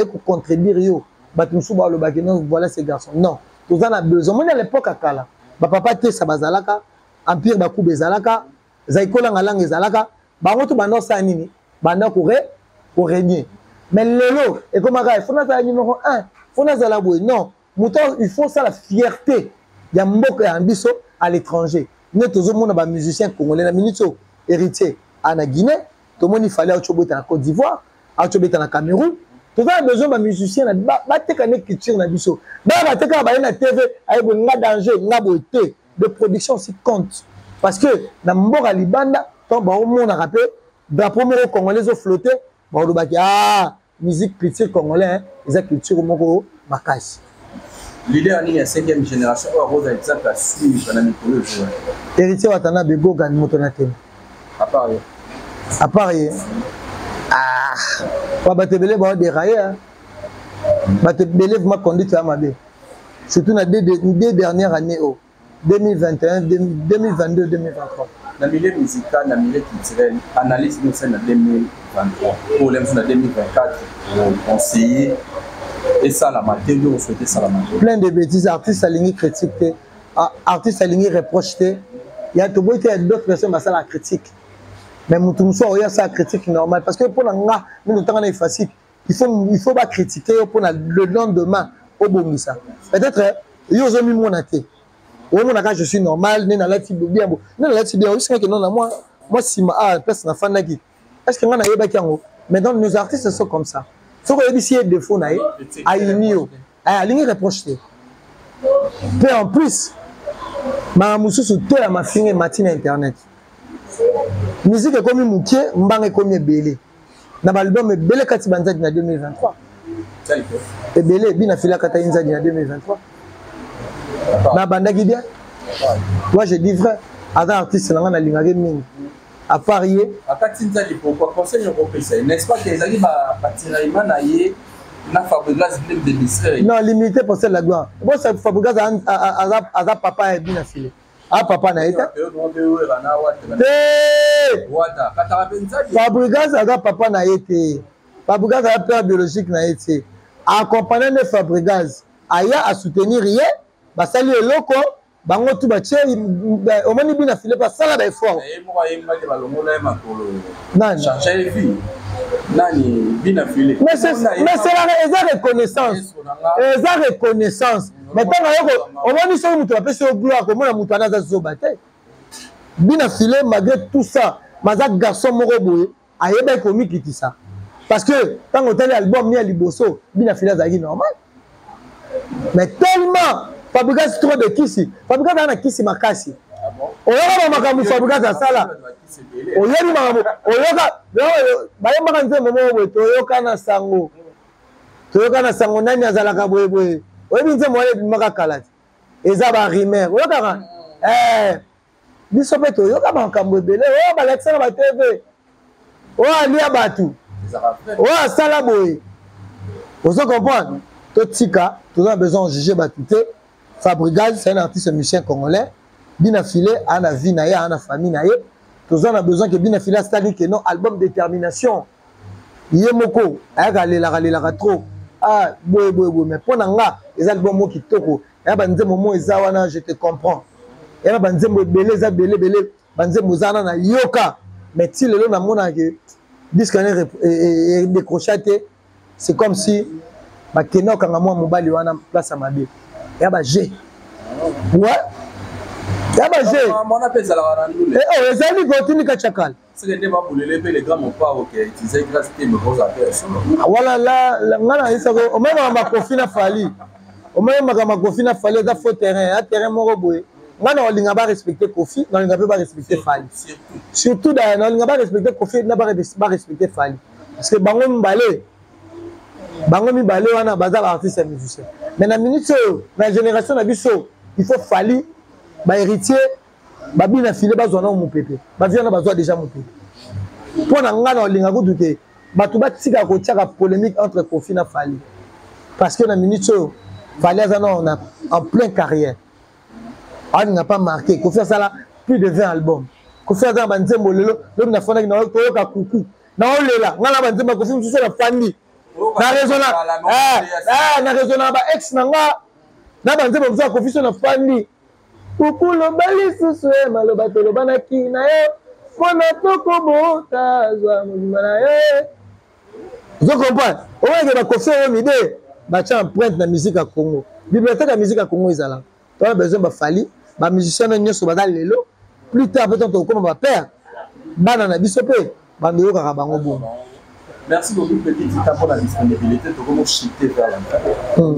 ko contribuer yo, batumsu ba lo bakeno voilà ces garçons. Non, tous en a besoin. Moi à l'époque à Kala, ba papa te sabazalaka, empire ba ku bezalaka, zaikola ngalanga ezalaka, bango tout bando sa nini, banda ko régner. Mais lelo, et comme il faut na numéro 1, faut na zala boy. Non, mouton il faut ça la fierté. Ya mboka ya biso à l'étranger. Nous tous monde ba musicien congolais na minito héritier en Guinée. Tout le monde il fallait aller en Côte d'Ivoire, aller en Cameroun. Tout le monde a besoin de musiciens, de culture na biso. Na TV, avec un danger, de production aussi compte. Parce que dans Mbora Libanda, quand on a rappelé, drapeau congolais ont flotté, ah, musique culture congolaise, les culture moko makasi. L'idée est la 5e génération, Rose a exemple à 6 000 Héritier Watanabe Gogan Motonate. À part Batebele va dérailler. Batebele m'a conduit à ma vie. Surtout dans les dernières années, 2021, 2022, 2023. Dans le milieu musical, dans le milieu culturel, analyse nous c'est en 2023. Problème c'est en 2024. Conseiller. Et ça, la matière, on souhaitait ça la matière. Plein de bêtises, artistes alignés critiquent, artistes alignés reprochent. Il y a d'autres personnes qui la critique. Mais il y a ça critique normale. Parce que pour nous, temps est facile. Il faut pas critiquer pour le lendemain au bon ça. Peut-être, il y a mis mon athée. Quand je suis normal, je suis bien. Moi, si ma personne n'a pas de est-ce que je suis bien? Mais dans nos artistes sont comme ça. Si vous avez des défauts, il reproche. Et en plus, ma fille matin internet. Musique est comme Mouké, Mbang est comme Belé. Na l'album Belé Katibanza en 2023. Et Belé, Bina Fila Katainza en 2023. Na Banda Guidia. Moi je dis vrai. aza artiste na nga nalingaki mingi apart ye akati nzali pourquoi conseil okopesa n'est-ce pas que ezali batiraillement na ye na Fabregas de ministère non limité pour celle la gloire bon ça Fabregas aza papa et bien affilé ah papa na eta Fabregas aza papa na été Fabregas aza père biologique na été accompagné de Fabregas aya à soutenir ye basali eloko bango tu batie omoni bina filé pas sala ba effort nani changer vie nani bina filé mais c'est la reconnaissance maintenant yoko omoni so mutu apesi o gloire ko mona mutu anaza zoba te bina filé malgré tout ça maza garçon moko boye ayeba ko mikitisa parce que tant on tele album ni à liboso bina filé azaki normal mais tellement Fabregas trop de kisi Fabregas ana kisi makasi oyoka makambo Fabregas asala oyebi makambo oyoka bayembaka nzembo moko boye toyoka na sango nani azalaka boyeboye oyebi nzembo wana ebimaka kala te eza barimere oyokaka biso mpe toyoka makambo ebele oyo balakisa na batv oyo alia bato oyo asala boye ozo comprendre totika toza besoin de juger bato te Fabregas c'est un artiste musicien congolais bina filé ana vie na ye ana famille na ye toza na besoin que bina filé c'est-à-dire que non album détermination ye moko ayaka lelaka trop ah boye mais pona nga les albums mo kitoko ya banzembo mo eza wana je te comprends ya banzembo belé za belé banzembo zana na yoka mais ti lelo na mona que disque est décroché c'est comme si bakeno kanga mwa mobali wana place mabe ya ba G ouais ya ba G on appelle ça la randule oh ezali continue ka chakal c'est que ba boulele pe les grands mon pas OK utiliser grâce te me pose affaire voilà la ngana isa ko o même ma kofina fali o même ma kofina fali za faux terrain ya terrain moko boye ngana olinga ba respecter Kofi na olinga pe ba respecter fali surtout da na olinga ba respecter Kofi na ba respecter fali parce que bango mibale wana baza ba artiste musicien mais na minute na génération na biso il faut fali ba héritier ba bina filé bazwa na mopepe ba viana bazwa déjà mopepe pona ngana olinga ko douter bato batika ko tiaka polémique entre Kofi na Fali parce que na minute Fali azana en pleine carrière on n'a pas marqué Kofi ça plus de 20 albums Kofi azana banzembo lelo na fona na toyoka kuku na olela ngala banzembo Kofi mususu na fandi na raisonna ba ex nanga na banze boza Kofi na fandi kukulo bali susu maloba to lobana ki na yo pona toko bota zwa mulima na yo je comprends oye ba Kofi o mide ba cha empreinte na musique à Congo bibliothèque de musique à Congo ezala to a besoin ba Fali ba musicien nyoso ba lelo plus tard peut-être to comme ba père bana na biso pe ba ndoka ka bango bo. Merci beaucoup, petit temps pour la disponibilité. Tu commences à chuter vers la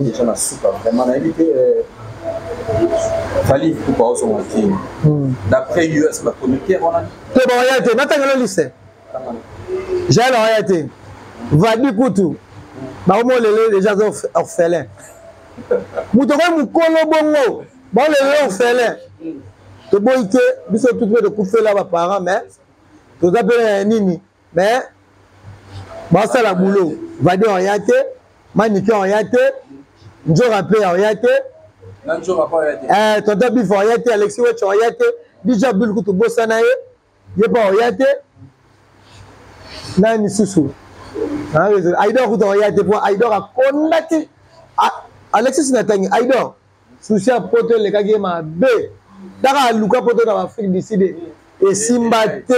déjà la soupe. Vraiment, on a évité. Fali pour pas son team. D'après US, la communauté, on a. C'est bon, il y a été. Maintenant, le lycée. J'ai l'orienté. Vadi Koutou. Bah, au moins, les déjà orphelins. Moutouko Moukolo Bongo. Bon, les orphelins. Tu bon, il y a tout de couper là, parents, mais. Tu as Nini. Mais. Bon, ça la boulot. Vadi orienté, Maniké orienté, Njora Play orienté. Njora pas orienté. Tonton Bif orienté, Alexis Wetch orienté, Bija Bulkutu Bossanaye, il n'est pas orienté. Nani Soussou. Aïdor Kutu orienté pour Aïdor a condamné. Alexis Natani, Aïdor. Souci à Poto, les Kagema B. Dara Luka Poto dans l'Afrique décidé. Et Simbate.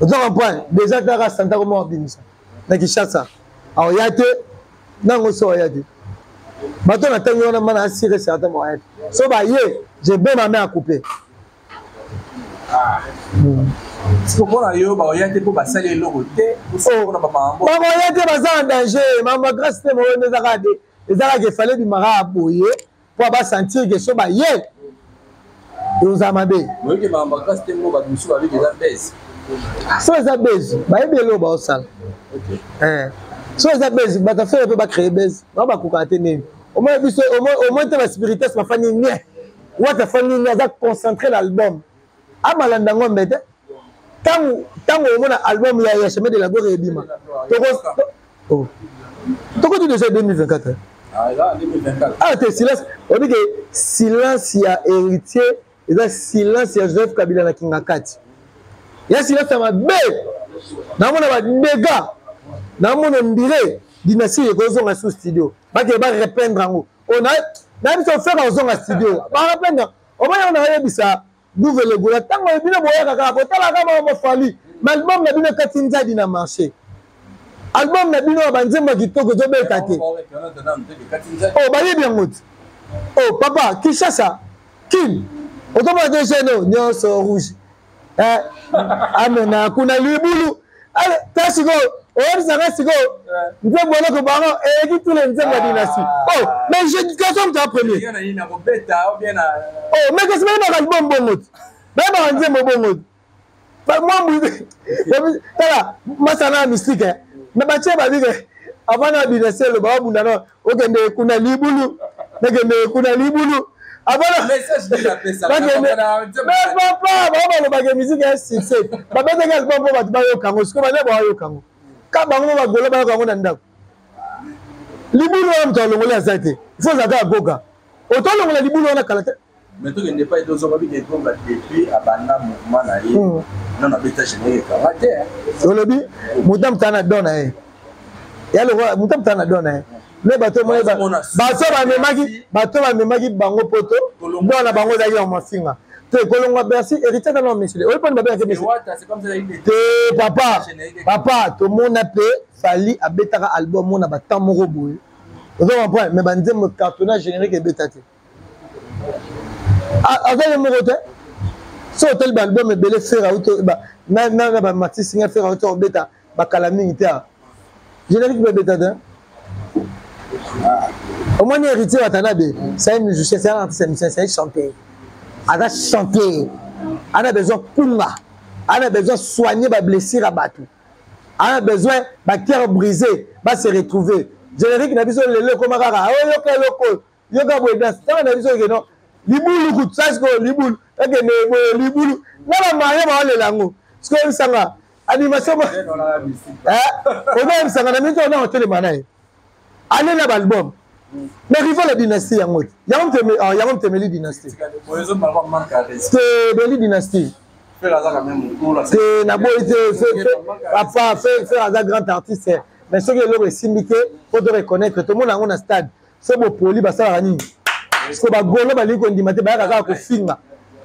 Vous comprenez? Déjà, Dara Santa Roma Binisa. Nakishasa aoyate nango so oyate bato na tangi wana mana asire certain moyen so ba ye j'ai bien ma main à couper c'est pour la yo ba oyate pour basali eloko te pour na ba mambo ba oyate baza en danger mama grâce te mo nezaka de ezaka ke fallait du mara aboye pour ba sentir que so ba ye uzamabe moi que mama grâce te mo ba musu avec des baisse so eza base ba ebelo ba osala so eza base ba ta faire ba créer base ba koka te nini au moins te ba spirites ba fani nie wa ta fani nie za concentrer l'album amalanda ngombe te tango omona album ya chemin de la gloire ebima tokoti déjà 2024 ah te silence on dit que silence ya héritier eza silence ya Joseph Kabila na kinga kati ya silence ya mabe namona badega namona ndire dynastie ekozonga sous studio bake barepeindre yango na biso faire ozonga studio barepeindre omoya na yebisa nouvelle gola tango ebino boyaka kaka botala kama mofali mais album na bino kati nzadi na marché album na bino banzemba kitoko zobeta te oh bayebi yango te oh papa Kinshasa kin otomona te cheno nyonso rouge amena kuna libulu tasiko oyebisaka sikoyo nzembo eloko bango eyeki tule nzembo ya dynastie oh mais jédication ta premier oh mais kasi bayebaka album bongo te bayebaka nzembo bongo te mwambu tala masana ya mystique mais batie babike avana dynastie eloba babunda no okende kuna libulu nakende kuna libulu avana papa babalobaka musique ya succès babetaka album mpo bato bayokango siko bane bayokango ka bango bagolo bayoka yango na ndako libulu wana moto alongola aza te ifo ozaka agoka otolongola libulu wana kala te mais tokende epai tozobabika etonga depuis abanda mouvement na ye non abeta générique kanga te olobi moto mutana na don na ye yaloko moto mutana na don na ye me bato bamemaki bango poto don na bango ezalaki na mafinga te kolongwa bersi héritier tana monsieur oyo poni babengaki monsieur te papa tomona mpe fali abetaka album mona batemps moko boye ozo comprendre mais banzembo cartonnage générique ebeta te azali moko te so otali baalbum ebele fere auto na bamatissinga fere auto obeta bakala mingi te générique mpe ebeta te omoni héritier watana be c'est un musicien c'est un artiste musicien c'est un chanteur ada chanter ana besoin kunga ana besoin soigner ba blessure à batou ana besoin ba cœur brisé va se retrouver générique na biso lelo koma kaka yoka loko yoka boy dance tanga na biso ke non libulu ku tsasko libulu eke ne libulu na ba maye ba le lango sko sanga animation on a sanga na minto na hotel manai allez na album mais il faut la dynastie yango yango temeli dynastie c'est beli dynastie c'est na boy papa faire un grand artiste mais ce que le resimike faut te reconnaître tout le monde en stade c'est beau poli ba ça rani parce que ba golo ba liko ndimate ba kaka ko finga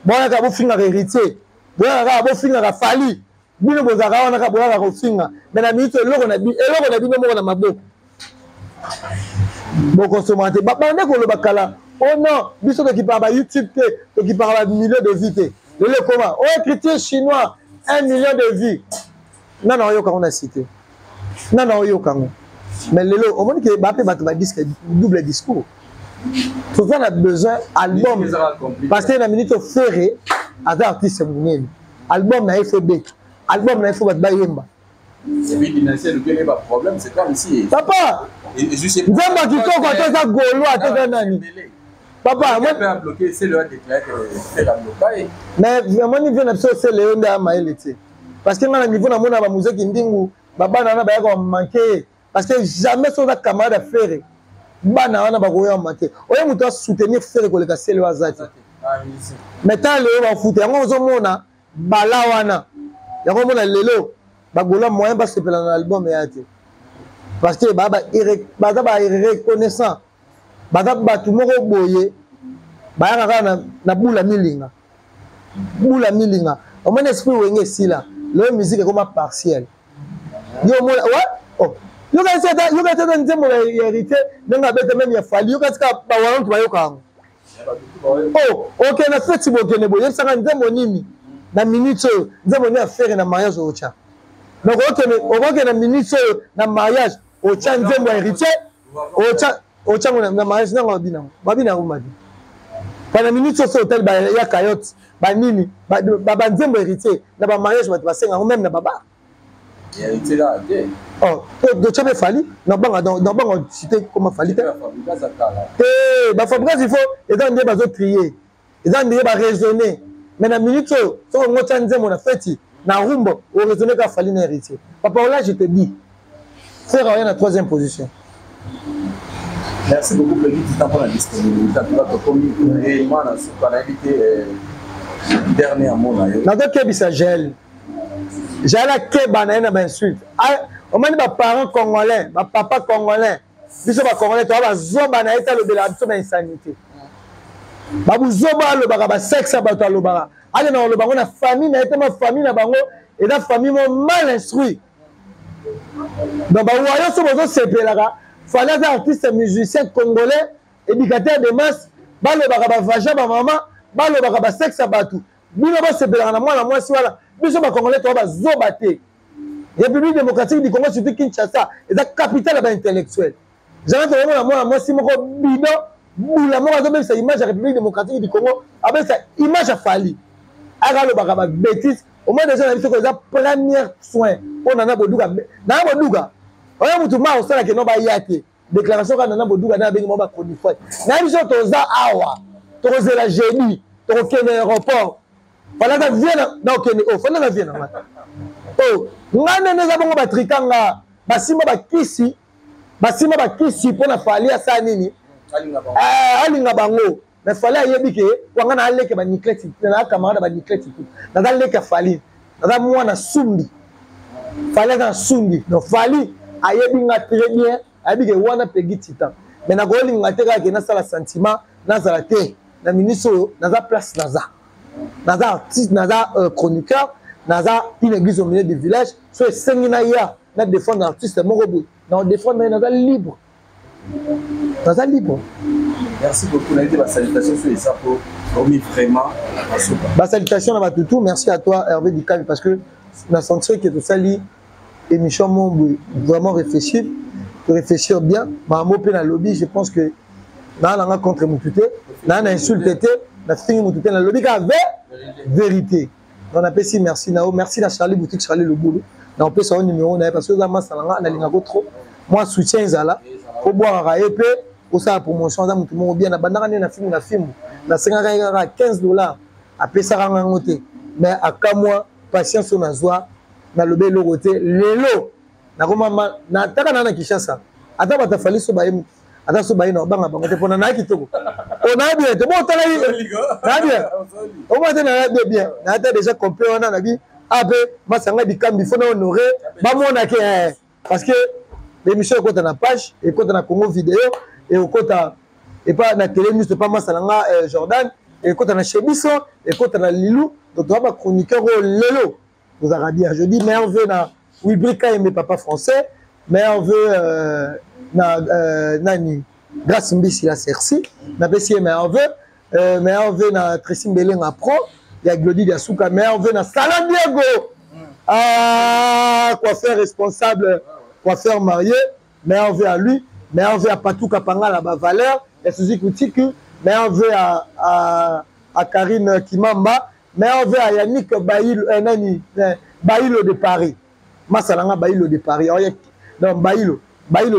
boya ka bo finga héritier boya ka bo finga ka fali bino bozaka wana ka boya ka finga mais na minute eloko na bino moko na maboko bokosomate bande koloba kala oh non biso tokipaka ba YouTube te tokipaka ba millions de vues te lelo koma oh chrétien chinois 1 million de vues nana oyokango na cité nana oyokango mais lelo omoni ke bape bato ba disque double discours tout ça a besoin album parce que na minute ferré aza artiste munene album na FB album na FB ba yemba et puis dynastie le problème c'est comme si papa nzembo kitoko atoza golo atoza nani papa moi bloqué c'est le déclaré que c'est la bloqué mais vraiment niveau na biso c'est le nda maele te parce que na niveau na mona ba muziki ndingu babana na ba yako manquer parce que jamais son camarade faire bana wana ba koya manquer oyo muto soutenir faire ko le kasele wa zati mais tant le ba foot yango zo mona bala wana yango mona lelo bagola moyen ba sepela na album ya te parce que baba irreconnaissant baba batu moko boye baya kaka na bula milinga omone esprit wenge sila le musique comme partiel yo mona ouais oh yo ka tata nzembo ya hérité ndanga bete même ya fali yo ka tika ba wana to bayoka oh OK na feti bokene boye sanga nzembo nini na minute nzembo ni affaire na mariage ocha donc OK na minute na mariage ocha nzembo ya héritier ocha na mariage nanga babina umadi pana minute so hotel ba ya kayote ba nini ba nzembo héritier na ba mariage ba basenga même na baba héritier là oh de chebe fali na banga dans banga cité comme fali te ba fabrique il faut et dans des bazo trier et dans des ba raisonner mais na minute so ngo tsanze mon fête na rumbo au raisonner ka fali na héritier papa là je te dis faire rien à troisième position. Merci beaucoup Peggy Titan pour la disponibilité. Tu vas te communiquer réellement dans ce qu'on a invité dernier mot na yo. Na do kebisa gel. J'ai la keba na insulte. On m'a dit mes parents congolais, mes papa congolais. Biso ba congolais to ba zoba na eta lo bela biso na insanité. Ba bu zoba lo ba sexe ba to lo ba. Ale na lo bango na famille na eta ma famille na bango et la famille mal instruit. Donc ba wayo so bozo sepelaka. Fallait des artistes musiciens congolais, éducateurs de masse, ba lo ba vaja ba maman, ba lo ba sexe ba tout. Bino ba sepelaka na moi si wala. Biso ba congolais to ba zoba te. République démocratique du Congo, surtout Kinshasa, est la capitale intellectuelle. J'en ai moi, si mon bidon, la mort a sa image à la République démocratique du Congo, avec sa image à Fali. Alors, le bagaba bêtise, au moins déjà, on a vu que les premiers soins, on en a Bodouga. Dans Bodouga, on a tout mal au sein de Kenoba Yate. Déclaration qu'on a Bodouga, dans Bengo Cronifoi. N'a vu que Toza Awa, Toza la génie, Toza l'aéroport. Voilà, ça vient dans Kenya. Oh, voilà, ça vient dans oh, ngana neza bongo batrikanga basima bakisi pour na fali ya sa nini alinga bango mais fali ayebi ke wanga na aleke ba nikleti na camarade ba nikleti na daleka fali na mwana sumbi fali na sumbi no fali ayebi nga très bien ayebi ke wana Peggy Titan mais na goli ngateka ke na sala sentiment na zala te na ministre na za place na za artiste na za chroniqueur naza une église au milieu du village so esengina ya na défendre artiste moko boy na défendre naza libre merci beaucoup na été la salutation sur les sapos promis vraiment la salutation na batutu merci à toi Hervé Dikami parce que on a senti que tout ça li émission mon vraiment réfléchir bien mamo pe na lobby je pense que na langa contre mutute na insulté na fini mutute na lobby ka vérité. On appelle si merci Nao, merci la Charlie Boutique, Charlie Le Boulot. On peut son numéro parce que dans salanga na linga trop. Moi soutien zala pour boire à épée pour ça promotion dans tout monde bien na bandana na film na 50 $15 après ça ranga ngote mais à ka moi patience on a joie na lobe logote lelo na koma na taka na Kinshasa ata bata fali so baye ata so baye na banga bango te pona na kitoko on a bien te bon tala na bien on va te na bien na ata déjà compris on a bi abe masanga bikambi faut honorer ba mona ke parce que l'émission est na page et quand na Congo vidéo et au kota et pas na télé news pas masalanga Jordan et quand na Chebiso et quand na Lilou donc on va chroniqueur lelo aux Arabiens je dis mais on veut na Wibrika et mes papas français mais on veut nani grâce mbisi la Cerci na besi mais on veut na Tracy Mbelenga pro il y a Glody Diasuka mais on veut na Salam Diego coiffeur responsable coiffeur marié mais on veut à lui mais on veut à Patou Kapanga la valeur et Suzy Koutiku mais on veut à Karine Kimamba mais on veut à Yannick Baïlo Baïlo de Paris Masalanga Baïlo de Paris non Baïlo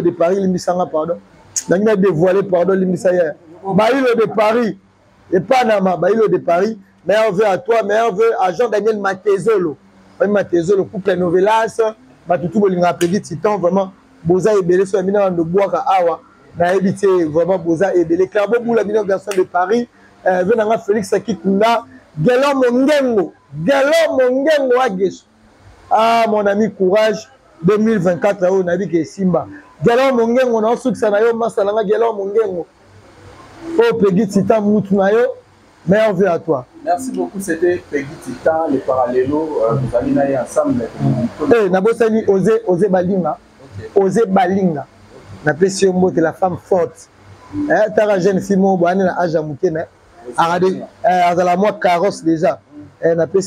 de Paris limisanga pardon donc il a dévoilé pardon limisaya Baïlo de Paris et Panama Baïlo de Paris mais on veut à toi mais on veut à Jean-Daniel Matezolo couple Novelas Batutu bolinga Peggy Titan vraiment boza ebele so amina de boaka awa na ebité vraiment boza ebele Clairement pour la meilleure garçon de Paris venanga Félix Akikunda Gelo Mongengo Ageso mon ami courage 2024 on a dit que Simba Gelo Mongengo na succès na yo masalanga Gelo Mongengo oh Peggy Titan mutu na yo mais on veut à toi. Merci beaucoup, c'était Peggy Titan, les parallélos, vous allez aller ensemble. Eh, Nabosani, Osé Balinga. Osé Balinga. N'appelle mot de la femme forte. T'as jeune fille, moi, on a âge à Moukene. À la moi, carrosse déjà. N'appelle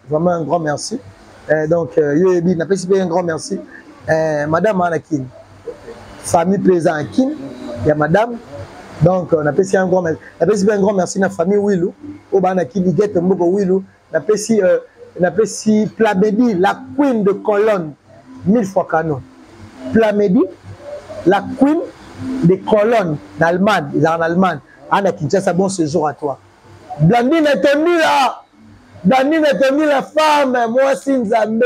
vraiment un grand merci. Donc, Yoebi, n'appelle un grand merci. Madame Anakin. Famille plaisant Anakin. Il y a madame. Donc, on appelle un grand merci. On appelle un grand merci à la famille Willou. Au Banaki, Biguette, Mbogo Willou. On appelle Plamedi, la queen de Cologne. 1000 fois canon. Plamedi, la queen de Cologne, en Allemagne. Ils sont en Allemagne. Anna Kinshasa, bon séjour à toi. Blandine est tenue là. Blandine etondi la femme, moi si Nzambe.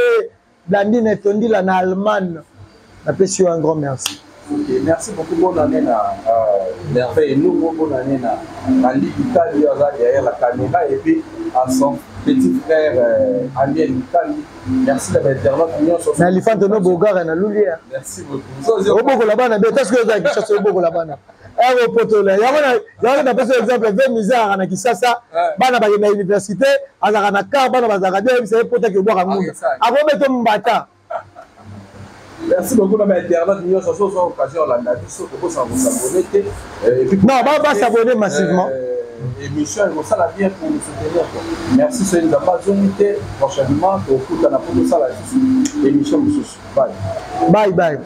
Blandine etondi la na Allemagne. Napesi un grand merci. Okay, merci beaucoup, bonne année à Merveille. Nous, bonne année à l'Italie, derrière la caméra, et puis à son petit frère Amiel Italie. Merci d'avoir internaute. L'éléphant de nos bogards na Lulia. Merci beaucoup. Au Bogo la bana, est-ce que vous avez cherché au Bogo la bana? Eh, au poteau là. Il y a un exemple, 20 misères à Kisasa, bana ba na université, à la car, bana ba za radio, c'est pour que boire un monde. Avant mettre mon bata. Merci beaucoup à l'internaute. Nous avons l'occasion de s'abonner. Non, on va s'abonner massivement. Émission, ça la bien pour nous soutenir. Merci, c'est une amazonité. Prochainement, au coup de la émission. Bye. Bye bye.